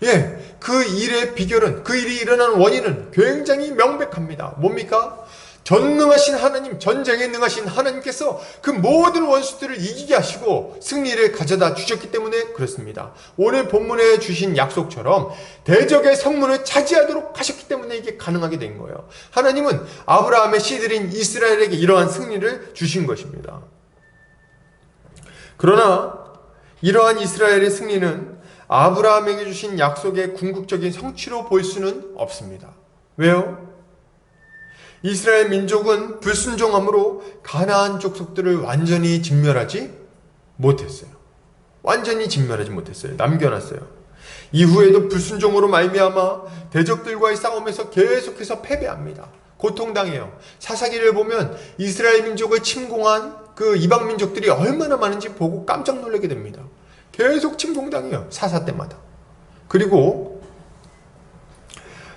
예, 그 일의 비결은, 그 일이 일어난 원인은 굉장히 명백합니다. 뭡니까? 전능하신 하나님, 전쟁에 능하신 하나님께서 그 모든 원수들을 이기게 하시고 승리를 가져다 주셨기 때문에 그렇습니다. 오늘 본문에 주신 약속처럼 대적의 성문을 차지하도록 하셨기 때문에 이게 가능하게 된 거예요. 하나님은 아브라함의 씨들인 이스라엘에게 이러한 승리를 주신 것입니다. 그러나 이러한 이스라엘의 승리는 아브라함에게 주신 약속의 궁극적인 성취로 볼 수는 없습니다. 왜요? 이스라엘 민족은 불순종함으로 가나안 족속들을 완전히 진멸하지 못했어요. 완전히 진멸하지 못했어요. 남겨놨어요. 이후에도 불순종으로 말미암아 대적들과의 싸움에서 계속해서 패배합니다. 고통당해요. 사사기를 보면 이스라엘 민족을 침공한 그 이방 민족들이 얼마나 많은지 보고 깜짝 놀라게 됩니다. 계속 침공당해요. 사사 때마다. 그리고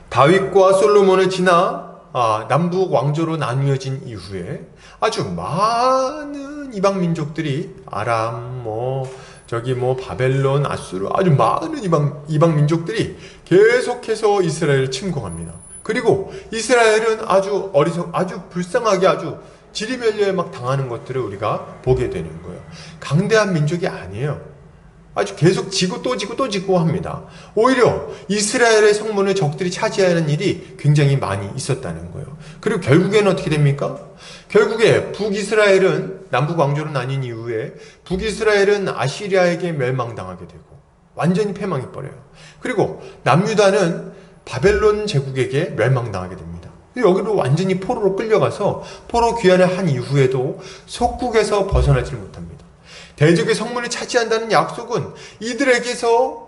다윗과 솔로몬을 지나 남북 왕조로 나뉘어진 이후에 아주 많은 이방 민족들이 아람, 바벨론, 아수르 아주 많은 이방 민족들이 계속해서 이스라엘을 침공합니다. 그리고 이스라엘은 아주 불쌍하게 아주 지리멸렬 막 당하는 것들을 우리가 보게 되는 거예요. 강대한 민족이 아니에요. 아주 계속 지고 또 지고 또 지고 합니다. 오히려 이스라엘의 성문을 적들이 차지하는 일이 굉장히 많이 있었다는 거예요. 그리고 결국에는 어떻게 됩니까? 결국에 북이스라엘은 남북 왕조로 나뉜 이후에 북이스라엘은 아시리아에게 멸망당하게 되고 완전히 패망해버려요. 그리고 남유다는 바벨론 제국에게 멸망당하게 됩니다. 여기로 완전히 포로로 끌려가서 포로 귀환을 한 이후에도 속국에서 벗어나지 못합니다. 대적의 성문을 차지한다는 약속은 이들에게서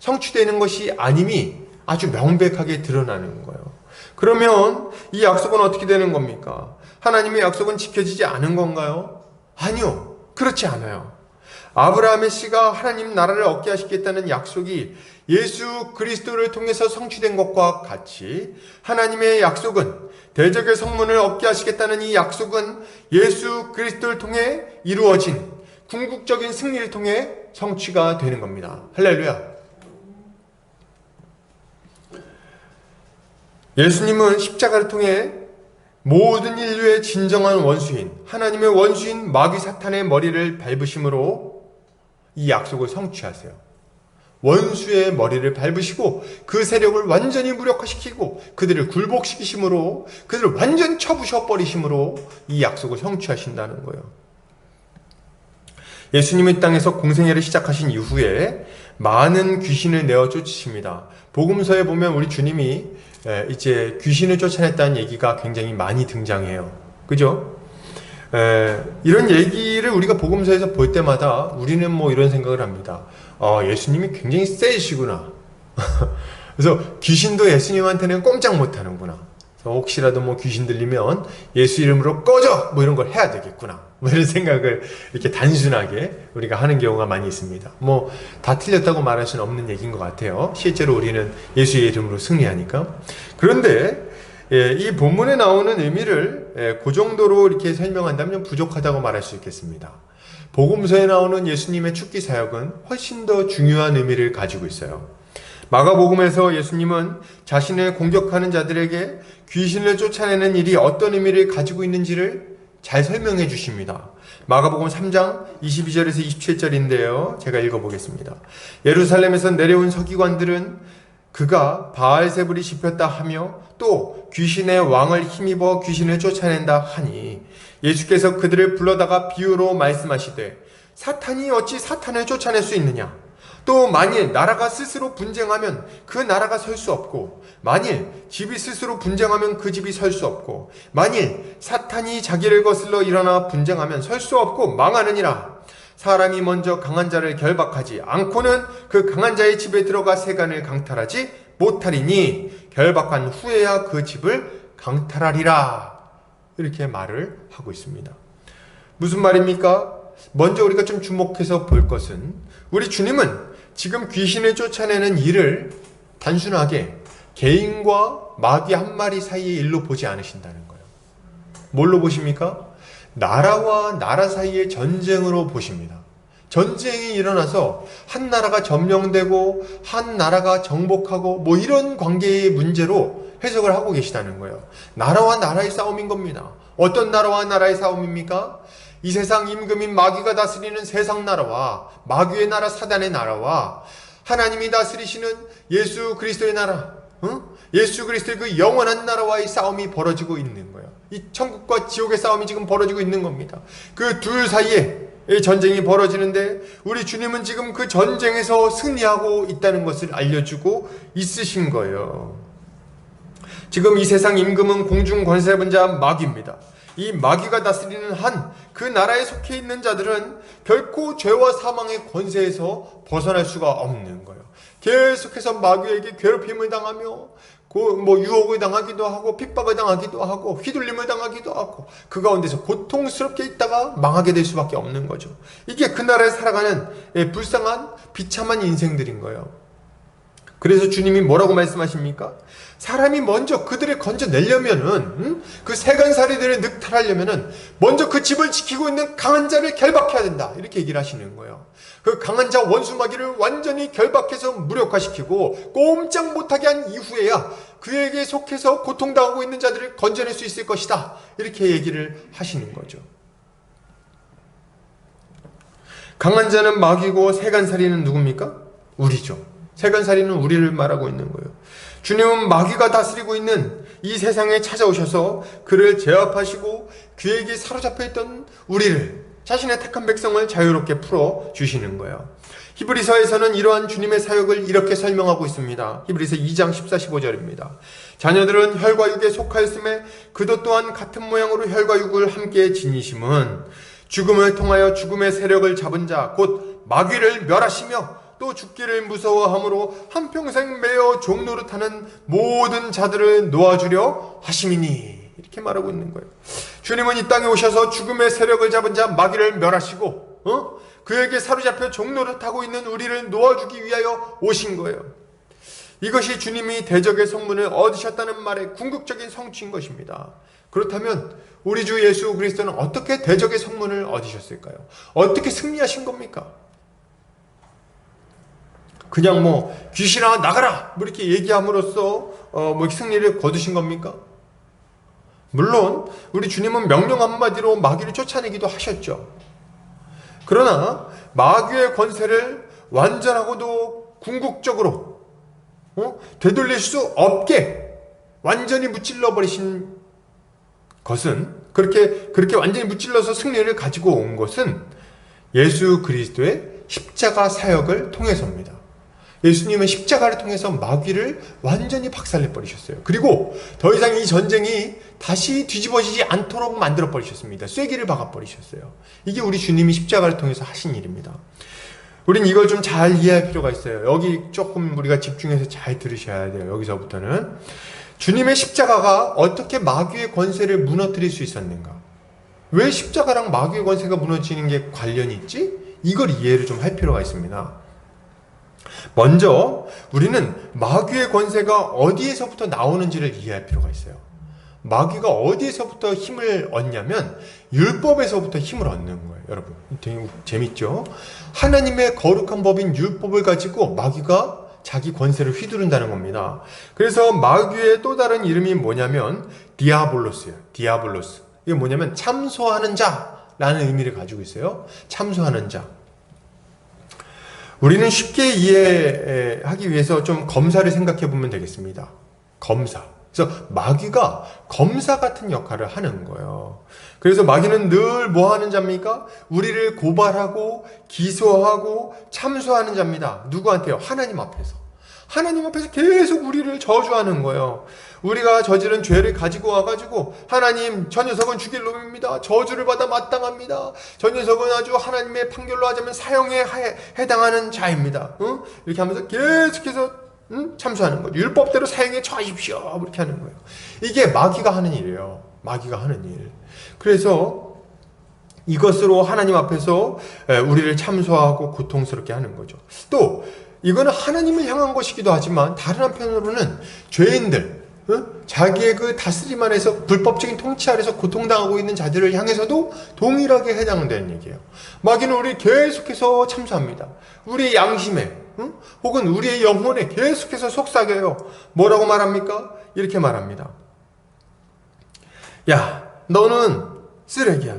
성취되는 것이 아님이 아주 명백하게 드러나는 거예요. 그러면 이 약속은 어떻게 되는 겁니까? 하나님의 약속은 지켜지지 않은 건가요? 아니요. 그렇지 않아요. 아브라함의 씨가 하나님 나라를 얻게 하시겠다는 약속이 예수 그리스도를 통해서 성취된 것과 같이 하나님의 약속은 대적의 성문을 얻게 하시겠다는 이 약속은 예수 그리스도를 통해 이루어진 궁극적인 승리를 통해 성취가 되는 겁니다. 할렐루야. 예수님은 십자가를 통해 모든 인류의 진정한 원수인 하나님의 원수인 마귀 사탄의 머리를 밟으심으로 이 약속을 성취하세요. 원수의 머리를 밟으시고 그 세력을 완전히 무력화시키고 그들을 굴복시키심으로 그들을 완전히 쳐부셔버리심으로 이 약속을 성취하신다는 거예요. 예수님이 땅에서 공생애를 시작하신 이후에 많은 귀신을 내어 쫓으십니다. 복음서에 보면 우리 주님이 이제 귀신을 쫓아냈다는 얘기가 굉장히 많이 등장해요. 그죠? 이런 얘기를 우리가 복음서에서 볼 때마다 우리는 뭐 이런 생각을 합니다. 예수님이 굉장히 세시구나. 그래서 귀신도 예수님한테는 꼼짝 못하는구나. 혹시라도 뭐 귀신 들리면 예수 이름으로 꺼져! 뭐 이런 걸 해야 되겠구나. 뭐 이런 생각을 이렇게 단순하게 우리가 하는 경우가 많이 있습니다. 뭐 다 틀렸다고 말할 수는 없는 얘기인 것 같아요. 실제로 우리는 예수의 이름으로 승리하니까. 그런데 이 본문에 나오는 의미를 그 정도로 이렇게 설명한다면 부족하다고 말할 수 있겠습니다. 복음서에 나오는 예수님의 축기 사역은 훨씬 더 중요한 의미를 가지고 있어요. 마가복음에서 예수님은 자신을 공격하는 자들에게 귀신을 쫓아내는 일이 어떤 의미를 가지고 있는지를 잘 설명해 주십니다. 마가복음 3장 22절에서 27절인데요. 제가 읽어보겠습니다. 예루살렘에서 내려온 서기관들은 그가 바알세불이 씹혔다 하며 또 귀신의 왕을 힘입어 귀신을 쫓아낸다 하니 예수께서 그들을 불러다가 비유로 말씀하시되 사탄이 어찌 사탄을 쫓아낼 수 있느냐? 또 만일 나라가 스스로 분쟁하면 그 나라가 설 수 없고 만일 집이 스스로 분쟁하면 그 집이 설 수 없고 만일 사탄이 자기를 거슬러 일어나 분쟁하면 설 수 없고 망하느니라. 사람이 먼저 강한 자를 결박하지 않고는 그 강한 자의 집에 들어가 세간을 강탈하지 못하리니 결박한 후에야 그 집을 강탈하리라. 이렇게 말을 하고 있습니다. 무슨 말입니까? 먼저 우리가 좀 주목해서 볼 것은 우리 주님은 지금 귀신을 쫓아내는 일을 단순하게 개인과 마귀 한 마리 사이의 일로 보지 않으신다는 거예요. 뭘로 보십니까? 나라와 나라 사이의 전쟁으로 보십니다. 전쟁이 일어나서 한 나라가 점령되고 한 나라가 정복하고 뭐 이런 관계의 문제로 해석을 하고 계시다는 거예요. 나라와 나라의 싸움인 겁니다. 어떤 나라와 나라의 싸움입니까? 이 세상 임금인 마귀가 다스리는 세상 나라와 마귀의 나라 사단의 나라와 하나님이 다스리시는 예수 그리스도의 나라, 예수 그리스도의 그 영원한 나라와의 싸움이 벌어지고 있는 거예요. 이 천국과 지옥의 싸움이 지금 벌어지고 있는 겁니다. 그 둘 사이에 전쟁이 벌어지는데 우리 주님은 지금 그 전쟁에서 승리하고 있다는 것을 알려주고 있으신 거예요. 지금 이 세상 임금은 공중 권세분자 마귀입니다. 이 마귀가 다스리는 한 그 나라에 속해 있는 자들은 결코 죄와 사망의 권세에서 벗어날 수가 없는 거예요. 계속해서 마귀에게 괴롭힘을 당하며 유혹을 당하기도 하고 핍박을 당하기도 하고 휘둘림을 당하기도 하고 그 가운데서 고통스럽게 있다가 망하게 될 수밖에 없는 거죠. 이게 그 나라에 살아가는 불쌍한 비참한 인생들인 거예요. 그래서 주님이 뭐라고 말씀하십니까? 사람이 먼저 그들을 건져내려면은 그 세간살이들을 늑탈하려면은 먼저 그 집을 지키고 있는 강한 자를 결박해야 된다. 이렇게 얘기를 하시는 거예요. 그 강한 자 원수마귀를 완전히 결박해서 무력화시키고 꼼짝 못하게 한 이후에야 그에게 속해서 고통당하고 있는 자들을 건져낼 수 있을 것이다. 이렇게 얘기를 하시는 거죠. 강한 자는 마귀고 세간살이는 누굽니까? 우리죠. 세간살이는 우리를 말하고 있는 거예요. 주님은 마귀가 다스리고 있는 이 세상에 찾아오셔서 그를 제압하시고 그에게 사로잡혀 있던 우리를, 자신의 택한 백성을 자유롭게 풀어주시는 거예요. 히브리서에서는 이러한 주님의 사역을 이렇게 설명하고 있습니다. 히브리서 2장 14, 15절입니다. 자녀들은 혈과 육에 속하였음에 그도 또한 같은 모양으로 혈과 육을 함께 지니심은 죽음을 통하여 죽음의 세력을 잡은 자 곧 마귀를 멸하시며 또 죽기를 무서워함으로 한평생 매어 종노릇하는 모든 자들을 놓아주려 하심이니. 이렇게 말하고 있는 거예요. 주님은 이 땅에 오셔서 죽음의 세력을 잡은 자 마귀를 멸하시고 그에게 사로잡혀 종노릇하고 있는 우리를 놓아주기 위하여 오신 거예요. 이것이 주님이 대적의 성문을 얻으셨다는 말의 궁극적인 성취인 것입니다. 그렇다면 우리 주 예수 그리스도는 어떻게 대적의 성문을 얻으셨을까요? 어떻게 승리하신 겁니까? 그냥 귀신아 나가라 이렇게 얘기함으로써 승리를 거두신 겁니까? 물론 우리 주님은 명령 한마디로 마귀를 쫓아내기도 하셨죠. 그러나 마귀의 권세를 완전하고도 궁극적으로 되돌릴 수 없게 완전히 무찔러 버리신 것은, 그렇게 완전히 무찔러서 승리를 가지고 온 것은 예수 그리스도의 십자가 사역을 통해서입니다. 예수님은 십자가를 통해서 마귀를 완전히 박살내 버리셨어요. 그리고 더 이상 이 전쟁이 다시 뒤집어지지 않도록 만들어 버리셨습니다. 쐐기를 박아 버리셨어요. 이게 우리 주님이 십자가를 통해서 하신 일입니다. 우린 이걸 좀 잘 이해할 필요가 있어요. 여기 조금 우리가 집중해서 잘 들으셔야 돼요. 여기서부터는 주님의 십자가가 어떻게 마귀의 권세를 무너뜨릴 수 있었는가? 왜 십자가랑 마귀의 권세가 무너지는 게 관련이 있지? 이걸 이해를 좀 할 필요가 있습니다. 먼저 우리는 마귀의 권세가 어디에서부터 나오는지를 이해할 필요가 있어요. 마귀가 어디에서부터 힘을 얻냐면 율법에서부터 힘을 얻는 거예요. 여러분 되게 재밌죠? 하나님의 거룩한 법인 율법을 가지고 마귀가 자기 권세를 휘두른다는 겁니다. 그래서 마귀의 또 다른 이름이 뭐냐면 디아블로스예요. 디아블로스. 이게 뭐냐면 참소하는 자라는 의미를 가지고 있어요. 참소하는 자. 우리는 쉽게 이해하기 위해서 좀 검사를 생각해 보면 되겠습니다. 검사. 그래서 마귀가 검사 같은 역할을 하는 거예요. 그래서 마귀는 늘 뭐 하는 자입니까? 우리를 고발하고 기소하고 참소하는 자입니다. 누구한테요? 하나님 앞에서. 하나님 앞에서 계속 우리를 저주하는 거예요. 우리가 저지른 죄를 가지고 와가지고 하나님 저 녀석은 죽일 놈입니다. 저주를 받아 마땅합니다. 저 녀석은 아주 하나님의 판결로 하자면 사형에 해당하는 자입니다. 이렇게 하면서 계속해서 참소하는 거죠. 율법대로 사형에 처하십시오. 이렇게 하는 거예요. 이게 마귀가 하는 일이에요. 마귀가 하는 일. 그래서 이것으로 하나님 앞에서 우리를 참소하고 고통스럽게 하는 거죠. 또 이거는 하나님을 향한 것이기도 하지만 다른 한편으로는 죄인들, 자기의 그 다스림 안에서 불법적인 통치 아래서 고통당하고 있는 자들을 향해서도 동일하게 해당되는 얘기예요. 마귀는 우리 계속해서 참소합니다. 우리의 양심에 혹은 우리의 영혼에 계속해서 속삭여요. 뭐라고 말합니까? 이렇게 말합니다. 야, 너는 쓰레기야.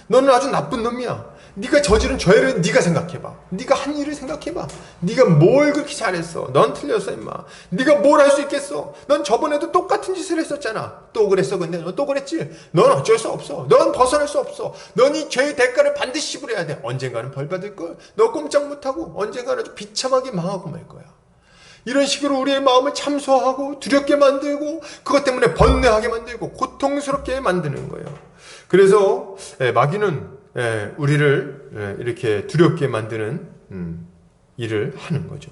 너는 아주 나쁜 놈이야. 네가 저지른 죄를 네가 생각해봐. 네가 한 일을 생각해봐. 네가 뭘 그렇게 잘했어. 넌 틀렸어 임마. 네가 뭘 할 수 있겠어. 넌 저번에도 똑같은 짓을 했었잖아. 또 그랬어. 근데 너 또 그랬지. 넌 어쩔 수 없어. 넌 벗어날 수 없어. 넌 이 죄의 대가를 반드시 지불해야 돼. 언젠가는 벌 받을 걸. 너 꼼짝 못하고 언젠가는 아주 비참하게 망하고 말 거야. 이런 식으로 우리의 마음을 참소하고 두렵게 만들고 그것 때문에 번뇌하게 만들고 고통스럽게 만드는 거예요. 그래서 마귀는 우리를 이렇게 두렵게 만드는 일을 하는 거죠.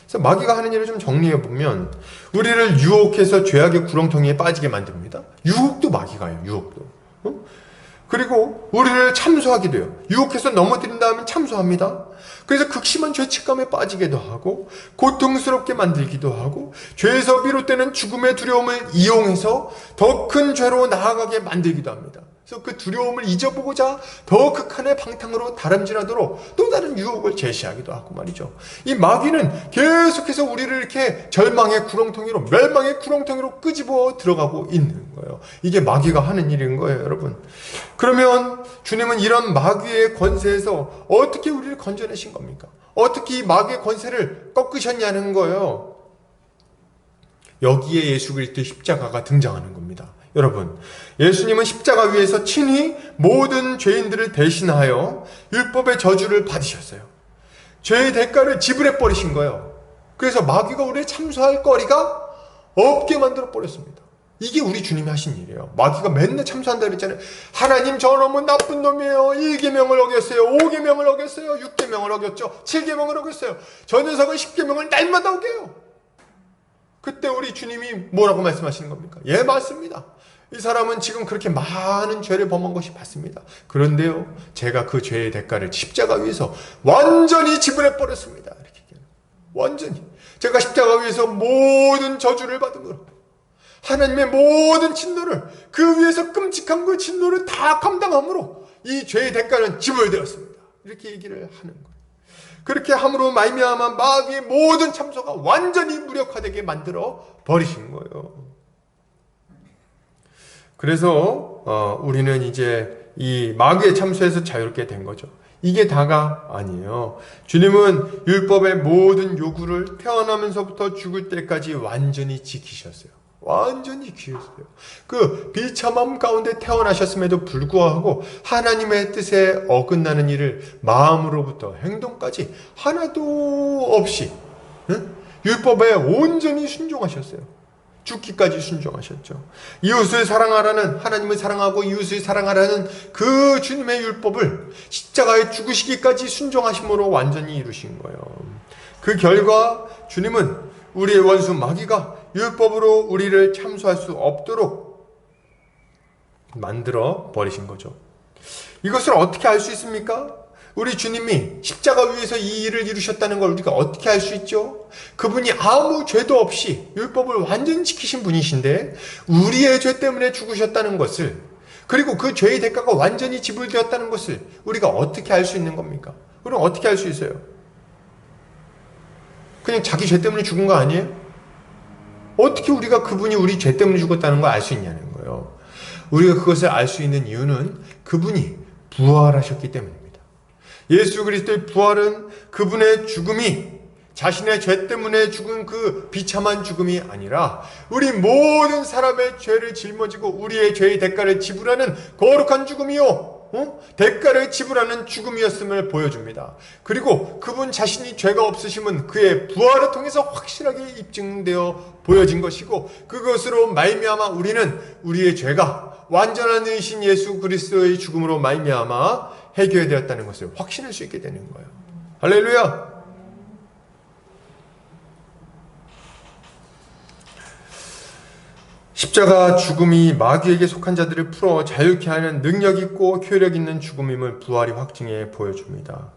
그래서 마귀가 하는 일을 좀 정리해 보면 우리를 유혹해서 죄악의 구렁텅이에 빠지게 만듭니다. 유혹도 마귀가 해요. 유혹도. 그리고 우리를 참소하기도 해요. 유혹해서 넘어뜨린 다음에 참소합니다. 그래서 극심한 죄책감에 빠지기도 하고 고통스럽게 만들기도 하고 죄에서 비롯되는 죽음의 두려움을 이용해서 더 큰 죄로 나아가게 만들기도 합니다. 그래서 그 두려움을 잊어보고자 더 극한의 방탕으로 다름질하도록 또 다른 유혹을 제시하기도 하고 말이죠. 이 마귀는 계속해서 우리를 이렇게 절망의 구렁텅이로 멸망의 구렁텅이로 끄집어 들어가고 있는 거예요. 이게 마귀가 하는 일인 거예요, 여러분. 그러면 주님은 이런 마귀의 권세에서 어떻게 우리를 건져내신 겁니까? 어떻게 이 마귀의 권세를 꺾으셨냐는 거예요. 여기에 예수 그리스도의 십자가가 등장하는 겁니다. 여러분, 예수님은 십자가 위에서 친히 모든 죄인들을 대신하여 율법의 저주를 받으셨어요. 죄의 대가를 지불해 버리신 거예요. 그래서 마귀가 우리를 참소할 거리가 없게 만들어 버렸습니다. 이게 우리 주님이 하신 일이에요. 마귀가 맨날 참소한다 그랬잖아요. 하나님 저 놈은 나쁜 놈이에요. 1계명을 어겼어요. 5계명을 어겼어요. 6계명을 어겼죠. 7계명을 어겼어요. 저 녀석은 10계명을 날마다 어겨요. 그때 우리 주님이 뭐라고 말씀하시는 겁니까? 예, 맞습니다. 이 사람은 지금 그렇게 많은 죄를 범한 것이 맞습니다. 그런데요, 제가 그 죄의 대가를 십자가 위에서 완전히 지불해 버렸습니다. 이렇게 완전히 제가 십자가 위에서 모든 저주를 받음으로 하나님의 모든 진노를 그 위에서 끔찍한 그 진노를 다 감당함으로 이 죄의 대가는 지불되었습니다. 이렇게 얘기를 하는 거예요. 그렇게 함으로 말미암아 마귀의 모든 참소가 완전히 무력화되게 만들어 버리신 거예요. 그래서 우리는 이제 이 마귀의 참소에서 자유롭게 된 거죠. 이게 다가 아니에요. 주님은 율법의 모든 요구를 태어나면서부터 죽을 때까지 완전히 지키셨어요. 완전히 지키셨어요. 그 비참함 가운데 태어나셨음에도 불구하고 하나님의 뜻에 어긋나는 일을 마음으로부터 행동까지 하나도 없이 율법에 온전히 순종하셨어요. 죽기까지 순종하셨죠. 이웃을 사랑하라는, 하나님을 사랑하고 이웃을 사랑하라는 그 주님의 율법을 십자가에 죽으시기까지 순종하심으로 완전히 이루신 거예요. 그 결과 주님은 우리의 원수 마귀가 율법으로 우리를 참소할 수 없도록 만들어 버리신 거죠. 이것을 어떻게 알 수 있습니까? 우리 주님이 십자가 위에서 이 일을 이루셨다는 걸 우리가 어떻게 알 수 있죠? 그분이 아무 죄도 없이 율법을 완전히 지키신 분이신데 우리의 죄 때문에 죽으셨다는 것을, 그리고 그 죄의 대가가 완전히 지불되었다는 것을 우리가 어떻게 알 수 있는 겁니까? 그럼 어떻게 알 수 있어요? 그냥 자기 죄 때문에 죽은 거 아니에요? 어떻게 우리가 그분이 우리 죄 때문에 죽었다는 걸 알 수 있냐는 거예요. 우리가 그것을 알 수 있는 이유는 그분이 부활하셨기 때문입니다. 예수 그리스도의 부활은 그분의 죽음이 자신의 죄 때문에 죽은 그 비참한 죽음이 아니라 우리 모든 사람의 죄를 짊어지고 우리의 죄의 대가를 지불하는 거룩한 죽음이요, 대가를 지불하는 죽음이었음을 보여줍니다. 그리고 그분 자신이 죄가 없으심은 그의 부활을 통해서 확실하게 입증되어 보여진 것이고, 그것으로 말미암아 우리는 우리의 죄가 완전한 의신 예수 그리스도의 죽음으로 말미암아 해결되었다는 것을 확신할 수 있게 되는 거예요. 할렐루야! 십자가 죽음이 마귀에게 속한 자들을 풀어 자유케 하는 능력 있고 효력 있는 죽음임을 부활이 확증해 보여줍니다.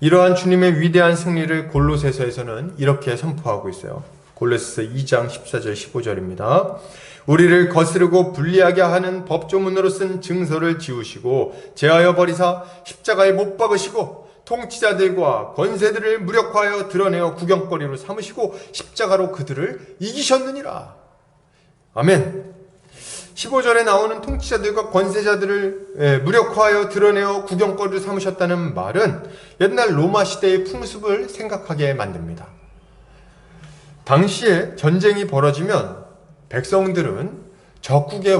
이러한 주님의 위대한 승리를 골로새서에서는 이렇게 선포하고 있어요. 골로새서 2장 14절 15절입니다. 우리를 거스르고 불리하게 하는 법조문으로 쓴 증서를 지우시고 제하여 버리사 십자가에 못 박으시고 통치자들과 권세들을 무력화하여 드러내어 구경거리로 삼으시고 십자가로 그들을 이기셨느니라. 아멘. 15절에 나오는 통치자들과 권세자들을 무력화하여 드러내어 구경거리로 삼으셨다는 말은 옛날 로마 시대의 풍습을 생각하게 만듭니다. 당시에 전쟁이 벌어지면 백성들은 적국의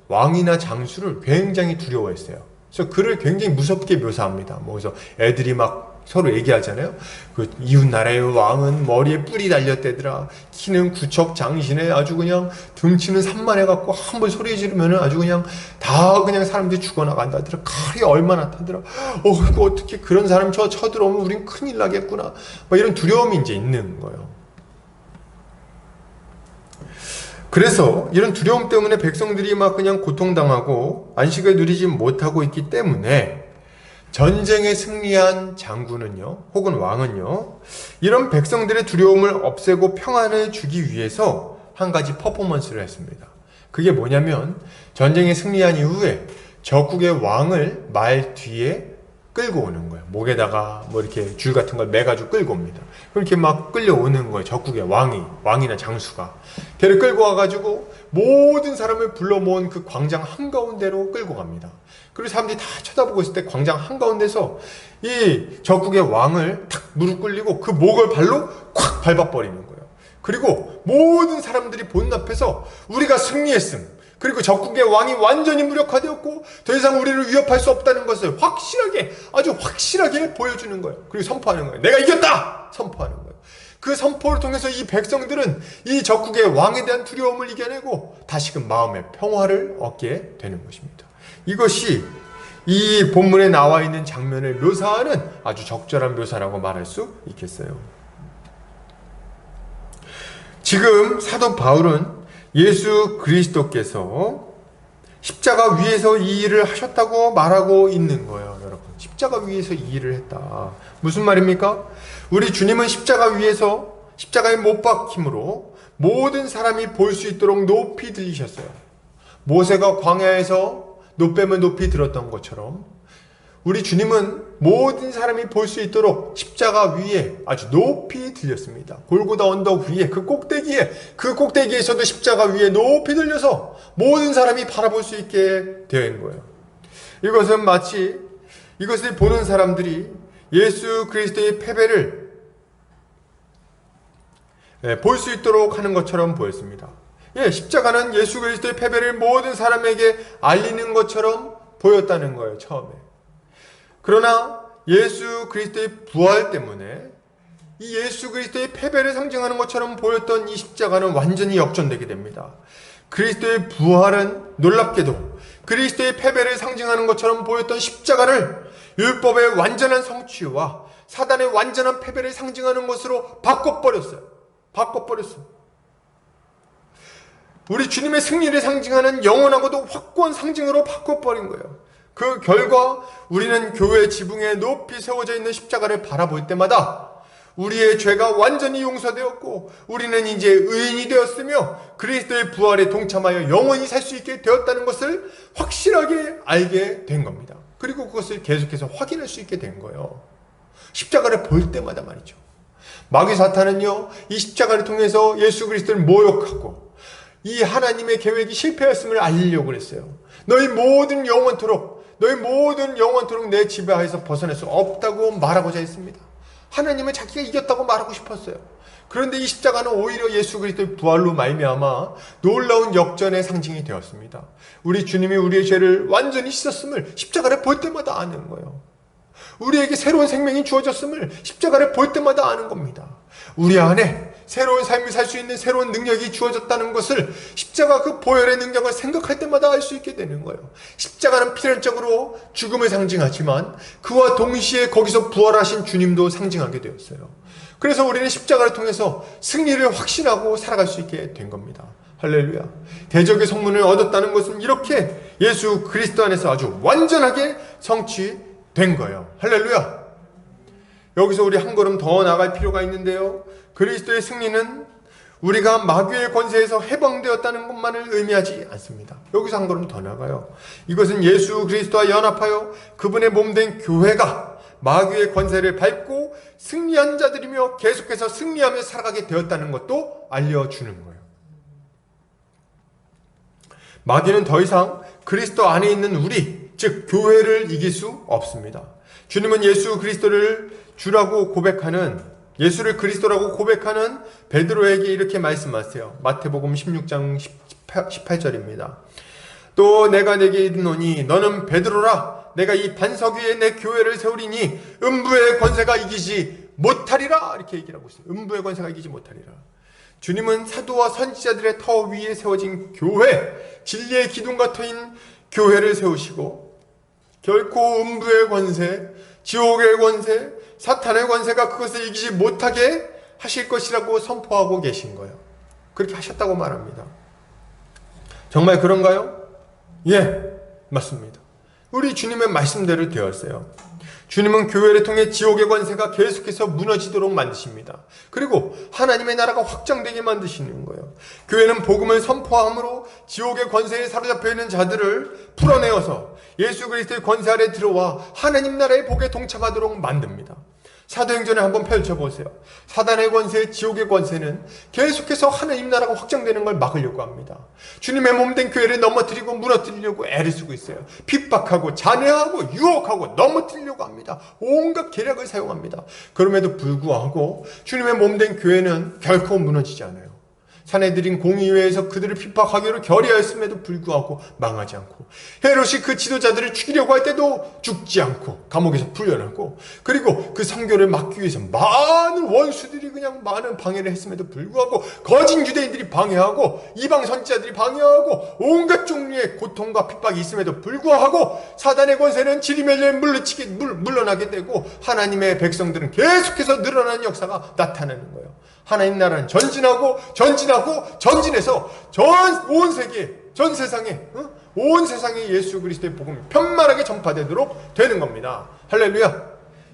왕이나 장수를 굉장히 두려워했어요. 그래서 그를 굉장히 무섭게 묘사합니다. 그래서 애들이 막 서로 얘기하잖아요. 그 이웃 나라의 왕은 머리에 뿔이 달렸대더라. 키는 구척장신에 아주 그냥 등치는 산만해갖고 한번 소리 지르면은 아주 그냥 다 그냥 사람들이 죽어나간다더라. 칼이 얼마나 타더라. 이거 어떻게 그런 사람 쳐들어오면 우린 큰일 나겠구나. 이런 두려움이 이제 있는 거예요. 그래서 이런 두려움 때문에 백성들이 막 그냥 고통당하고 안식을 누리지 못하고 있기 때문에 전쟁에 승리한 장군은요, 혹은 왕은요, 이런 백성들의 두려움을 없애고 평안을 주기 위해서 한 가지 퍼포먼스를 했습니다. 그게 뭐냐면 전쟁에 승리한 이후에 적국의 왕을 말 뒤에 끌고 오는 거예요. 목에다가 이렇게 줄 같은 걸 매가지고 끌고 옵니다. 그렇게 막 끌려오는 거예요. 적국의 왕이나 장수가. 걔를 끌고 와가지고 모든 사람을 불러 모은 그 광장 한가운데로 끌고 갑니다. 그리고 사람들이 다 쳐다보고 있을 때 광장 한가운데서 이 적국의 왕을 탁 무릎 꿇리고 그 목을 발로 콱 밟아버리는 거예요. 그리고 모든 사람들이 보는 앞에서 우리가 승리했음, 그리고 적국의 왕이 완전히 무력화되었고 더 이상 우리를 위협할 수 없다는 것을 아주 확실하게 보여주는 거예요. 그리고 선포하는 거예요. 내가 이겼다! 선포하는 거예요. 그 선포를 통해서 이 백성들은 이 적국의 왕에 대한 두려움을 이겨내고 다시금 마음의 평화를 얻게 되는 것입니다. 이것이 이 본문에 나와 있는 장면을 묘사하는 아주 적절한 묘사라고 말할 수 있겠어요. 지금 사도 바울은 예수 그리스도께서 십자가 위에서 이 일을 하셨다고 말하고 있는 거예요, 여러분. 십자가 위에서 이 일을 했다. 무슨 말입니까? 우리 주님은 십자가 위에서 십자가에 못 박힘으로 모든 사람이 볼 수 있도록 높이 들리셨어요. 모세가 광야에서 노뱀을 높이 들었던 것처럼 우리 주님은 모든 사람이 볼 수 있도록 십자가 위에 아주 높이 들렸습니다. 골고다 언덕 위에 그 꼭대기에서도 십자가 위에 높이 들려서 모든 사람이 바라볼 수 있게 되는 거예요. 이것은 마치 이것을 보는 사람들이 예수 그리스도의 패배를 볼 수 있도록 하는 것처럼 보였습니다. 십자가는 예수 그리스도의 패배를 모든 사람에게 알리는 것처럼 보였다는 거예요, 처음에. 그러나 예수 그리스도의 부활 때문에 이 예수 그리스도의 패배를 상징하는 것처럼 보였던 이 십자가는 완전히 역전되게 됩니다. 그리스도의 부활은 놀랍게도 그리스도의 패배를 상징하는 것처럼 보였던 십자가를 율법의 완전한 성취와 사단의 완전한 패배를 상징하는 것으로 바꿔버렸어요. 우리 주님의 승리를 상징하는 영원하고도 확고한 상징으로 바꿔버린 거예요. 그 결과 우리는 교회 지붕에 높이 세워져 있는 십자가를 바라볼 때마다 우리의 죄가 완전히 용서되었고 우리는 이제 의인이 되었으며 그리스도의 부활에 동참하여 영원히 살 수 있게 되었다는 것을 확실하게 알게 된 겁니다. 그리고 그것을 계속해서 확인할 수 있게 된 거예요. 십자가를 볼 때마다 말이죠. 마귀 사탄은요, 이 십자가를 통해서 예수 그리스도를 모욕하고 이 하나님의 계획이 실패했음을 알리려고 했어요. 너희 모든 영원토록 내 지배하에서 벗어날 수 없다고 말하고자 했습니다. 하나님은 자기가 이겼다고 말하고 싶었어요. 그런데 이 십자가는 오히려 예수 그리스도의 부활로 말미암아 놀라운 역전의 상징이 되었습니다. 우리 주님이 우리의 죄를 완전히 씻었음을 십자가를 볼 때마다 아는 거예요. 우리에게 새로운 생명이 주어졌음을 십자가를 볼 때마다 아는 겁니다. 우리 안에 새로운 삶을 살 수 있는 새로운 능력이 주어졌다는 것을 십자가 그 보혈의 능력을 생각할 때마다 알 수 있게 되는 거예요. 십자가는 필연적으로 죽음을 상징하지만 그와 동시에 거기서 부활하신 주님도 상징하게 되었어요. 그래서 우리는 십자가를 통해서 승리를 확신하고 살아갈 수 있게 된 겁니다. 할렐루야. 대적의 성문을 얻었다는 것은 이렇게 예수 그리스도 안에서 아주 완전하게 성취된 거예요. 할렐루야. 여기서 우리 한 걸음 더 나갈 필요가 있는데요. 그리스도의 승리는 우리가 마귀의 권세에서 해방되었다는 것만을 의미하지 않습니다. 여기서 한 걸음 더 나가요. 이것은 예수 그리스도와 연합하여 그분의 몸된 교회가 마귀의 권세를 밟고 승리한 자들이며 계속해서 승리하며 살아가게 되었다는 것도 알려주는 거예요. 마귀는 더 이상 그리스도 안에 있는 우리, 즉 교회를 이길 수 없습니다. 주님은 예수 그리스도를 주라고 고백하는, 예수를 그리스도라고 고백하는 베드로에게 이렇게 말씀하세요. 마태복음 16장 18절입니다. 또 내가 내게 이르노니 너는 베드로라. 내가 이 반석 위에 내 교회를 세우리니 음부의 권세가 이기지 못하리라. 이렇게 얘기를 하고 있어요. 음부의 권세가 이기지 못하리라. 주님은 사도와 선지자들의 터 위에 세워진 교회, 진리의 기둥과 터인 교회를 세우시고 결코 음부의 권세, 지옥의 권세, 사탄의 권세가 그것을 이기지 못하게 하실 것이라고 선포하고 계신 거예요. 그렇게 하셨다고 말합니다. 정말 그런가요? 예, 맞습니다. 우리 주님의 말씀대로 되었어요. 주님은 교회를 통해 지옥의 권세가 계속해서 무너지도록 만드십니다. 그리고 하나님의 나라가 확장되게 만드시는 거예요. 교회는 복음을 선포함으로 지옥의 권세에 사로잡혀 있는 자들을 풀어내어서 예수 그리스도의 권세 아래 들어와 하나님 나라의 복에 동참하도록 만듭니다. 사도행전을 한번 펼쳐보세요. 사단의 권세, 지옥의 권세는 계속해서 하나님 나라가 확장되는 걸 막으려고 합니다. 주님의 몸된 교회를 넘어뜨리고 무너뜨리려고 애를 쓰고 있어요. 핍박하고 잔해하고 유혹하고 넘어뜨리려고 합니다. 온갖 계략을 사용합니다. 그럼에도 불구하고 주님의 몸된 교회는 결코 무너지지 않아요. 사내들인 공의회에서 그들을 핍박하기로 결의하였음에도 불구하고 망하지 않고, 헤롯이 그 지도자들을 죽이려고 할 때도 죽지 않고 감옥에서 풀려나고, 그리고 그 선교를 막기 위해서 많은 원수들이 그냥 많은 방해를 했음에도 불구하고, 거짓 유대인들이 방해하고 이방 선지자들이 방해하고 온갖 종류의 고통과 핍박이 있음에도 불구하고 사단의 권세는 지리멸렬 물러나게 되고, 하나님의 백성들은 계속해서 늘어나는 역사가 나타나는 거예요. 하나님 나라는 전진해서 온 세계, 전 세상에, 온 세상에 예수 그리스도의 복음이 편만하게 전파되도록 되는 겁니다. 할렐루야.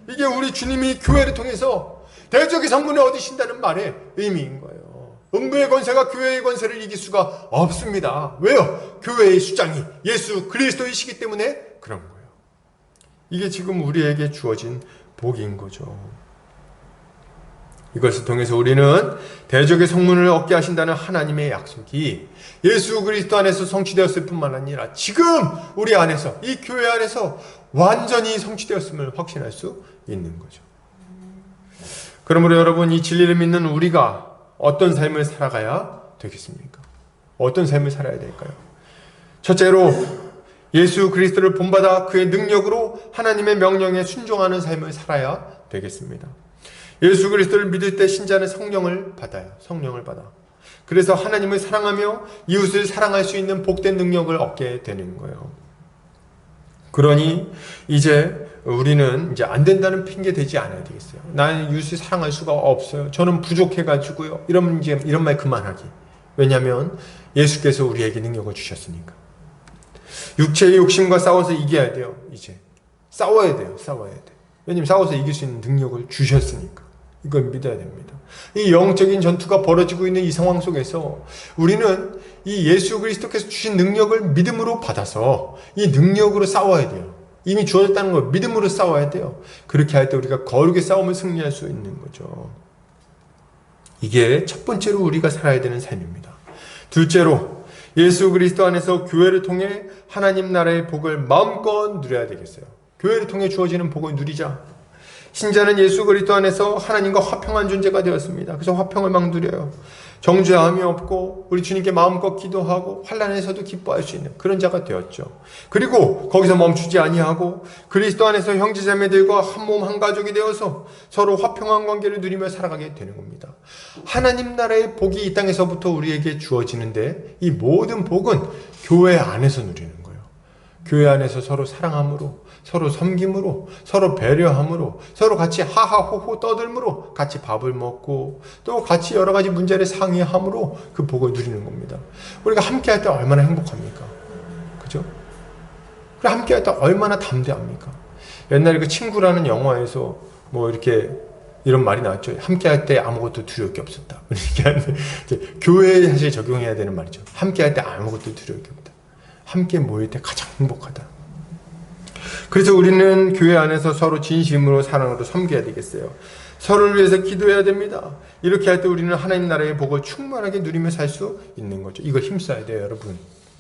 이게 우리 주님이 교회를 통해서 대적의 성문을 얻으신다는 말의 의미인 거예요. 음부의 권세가 교회의 권세를 이길 수가 없습니다. 왜요? 교회의 수장이 예수 그리스도이시기 때문에 그런 거예요. 이게 지금 우리에게 주어진 복인 거죠. 이것을 통해서 우리는 대적의 성문을 얻게 하신다는 하나님의 약속이 예수 그리스도 안에서 성취되었을 뿐만 아니라 지금 우리 안에서, 이 교회 안에서 완전히 성취되었음을 확신할 수 있는 거죠. 그러므로 여러분, 이 진리를 믿는 우리가 어떤 삶을 살아가야 되겠습니까? 어떤 삶을 살아야 될까요? 첫째로 예수 그리스도를 본받아 그의 능력으로 하나님의 명령에 순종하는 삶을 살아야 되겠습니다. 예수 그리스도를 믿을 때 신자는 성령을 받아요. 성령을 받아. 그래서 하나님을 사랑하며 이웃을 사랑할 수 있는 복된 능력을 얻게 되는 거예요. 그러니 이제 우리는 이제 안 된다는 핑계 대지 않아야 되겠어요. 나는 이웃을 사랑할 수가 없어요. 저는 부족해가지고요. 이런 말 그만하기. 왜냐하면 예수께서 우리에게 능력을 주셨으니까. 육체의 욕심과 싸워서 이겨야 돼요. 이제 싸워야 돼요. 왜냐하면 싸워서 이길 수 있는 능력을 주셨으니까. 이걸 믿어야 됩니다. 이 영적인 전투가 벌어지고 있는 이 상황 속에서 우리는 이 예수 그리스도께서 주신 능력을 믿음으로 받아서 이 능력으로 싸워야 돼요. 이미 주어졌다는 걸 믿음으로 싸워야 돼요. 그렇게 할 때 우리가 거룩의 싸움을 승리할 수 있는 거죠. 이게 첫 번째로 우리가 살아야 되는 삶입니다. 둘째로 예수 그리스도 안에서 교회를 통해 하나님 나라의 복을 마음껏 누려야 되겠어요. 교회를 통해 주어지는 복을 누리자. 신자는 예수 그리스도 안에서 하나님과 화평한 존재가 되었습니다. 그래서 화평을 막 누려요. 정죄함이 없고 우리 주님께 마음껏 기도하고 환난에서도 기뻐할 수 있는 그런 자가 되었죠. 그리고 거기서 멈추지 아니하고 그리스도 안에서 형제자매들과 한 몸 한 가족이 되어서 서로 화평한 관계를 누리며 살아가게 되는 겁니다. 하나님 나라의 복이 이 땅에서부터 우리에게 주어지는데 이 모든 복은 교회 안에서 누리는 거예요. 교회 안에서 서로 사랑함으로, 서로 섬김으로, 서로 배려함으로, 서로 같이 하하호호 떠들므로 같이 밥을 먹고 또 같이 여러 가지 문제를 상의함으로 그 복을 누리는 겁니다. 우리가 함께 할 때 얼마나 행복합니까? 그죠? 그리고 함께 할 때 얼마나 담대합니까? 옛날에 그 친구라는 영화에서 뭐 이렇게 이런 말이 나왔죠. 함께 할 때 아무것도 두려울 게 없었다. 교회에 사실 적용해야 되는 말이죠. 함께 할 때 아무것도 두려울 게 없다. 함께 모일 때 가장 행복하다. 그래서 우리는 교회 안에서 서로 진심으로 사랑으로 섬겨야 되겠어요. 서로를 위해서 기도해야 됩니다. 이렇게 할 때 우리는 하나님 나라의 복을 충만하게 누리며 살 수 있는 거죠. 이걸 힘써야 돼요, 여러분.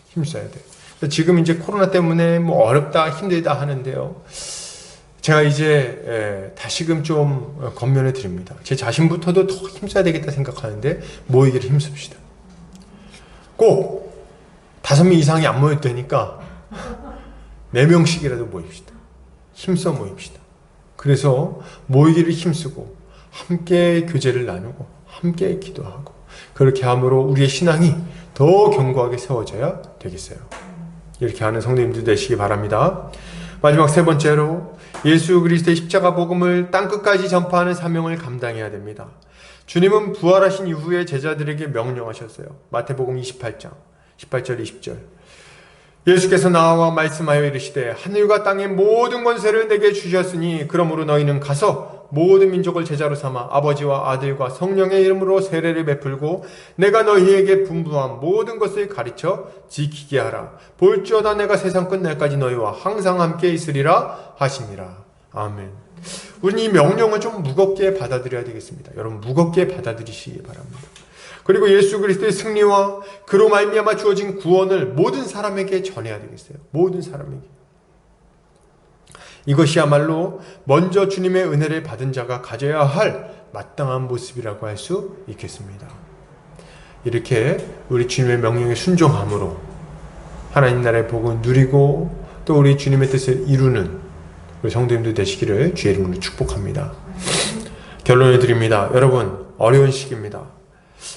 힘써야 돼요. 지금 이제 코로나 때문에 뭐 어렵다, 힘들다 하는데요. 제가 이제 다시금 좀 권면해 드립니다. 제 자신부터도 더 힘써야 되겠다 생각하는데 모이기를 힘씁시다. 꼭 5명 이상이 안 모여도 되니까 4명씩이라도 모입시다. 힘써 모입시다. 그래서 모이기를 힘쓰고 함께 교제를 나누고 함께 기도하고 그렇게 함으로 우리의 신앙이 더 견고하게 세워져야 되겠어요. 이렇게 하는 성도님들 되시기 바랍니다. 마지막 세 번째로 예수 그리스도의 십자가 복음을 땅끝까지 전파하는 사명을 감당해야 됩니다. 주님은 부활하신 이후에 제자들에게 명령하셨어요. 마태복음 28장 18절 20절 예수께서 나와 말씀하여 이르시되 하늘과 땅의 모든 권세를 내게 주셨으니 그러므로 너희는 가서 모든 민족을 제자로 삼아 아버지와 아들과 성령의 이름으로 세례를 베풀고 내가 너희에게 분부한 모든 것을 가르쳐 지키게 하라. 볼지어다 내가 세상 끝날까지 너희와 항상 함께 있으리라 하시니라. 아멘. 우리는 이 명령을 좀 무겁게 받아들여야 되겠습니다. 여러분 무겁게 받아들이시기 바랍니다. 그리고 예수 그리스도의 승리와 그로 말미암아 주어진 구원을 모든 사람에게 전해야 되겠어요. 모든 사람에게. 이것이야말로 먼저 주님의 은혜를 받은 자가 가져야 할 마땅한 모습이라고 할 수 있겠습니다. 이렇게 우리 주님의 명령에 순종함으로 하나님 나라의 복을 누리고 또 우리 주님의 뜻을 이루는 우리 성도님들 되시기를 주의 이름으로 축복합니다. 결론을 드립니다. 여러분, 어려운 시기입니다.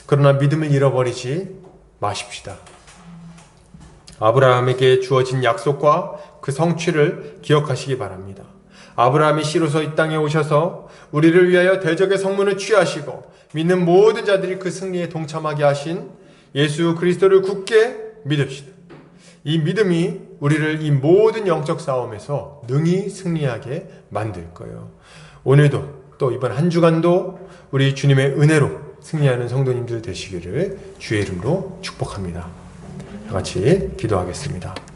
그러나 믿음을 잃어버리지 마십시다. 아브라함에게 주어진 약속과 그 성취를 기억하시기 바랍니다. 아브라함이 씨로서 이 땅에 오셔서 우리를 위하여 대적의 성문을 취하시고 믿는 모든 자들이 그 승리에 동참하게 하신 예수 그리스도를 굳게 믿읍시다. 이 믿음이 우리를 이 모든 영적 싸움에서 능히 승리하게 만들 거예요. 오늘도 또 이번 한 주간도 우리 주님의 은혜로 승리하는 성도님들 되시기를 주의 이름으로 축복합니다. 같이 기도하겠습니다.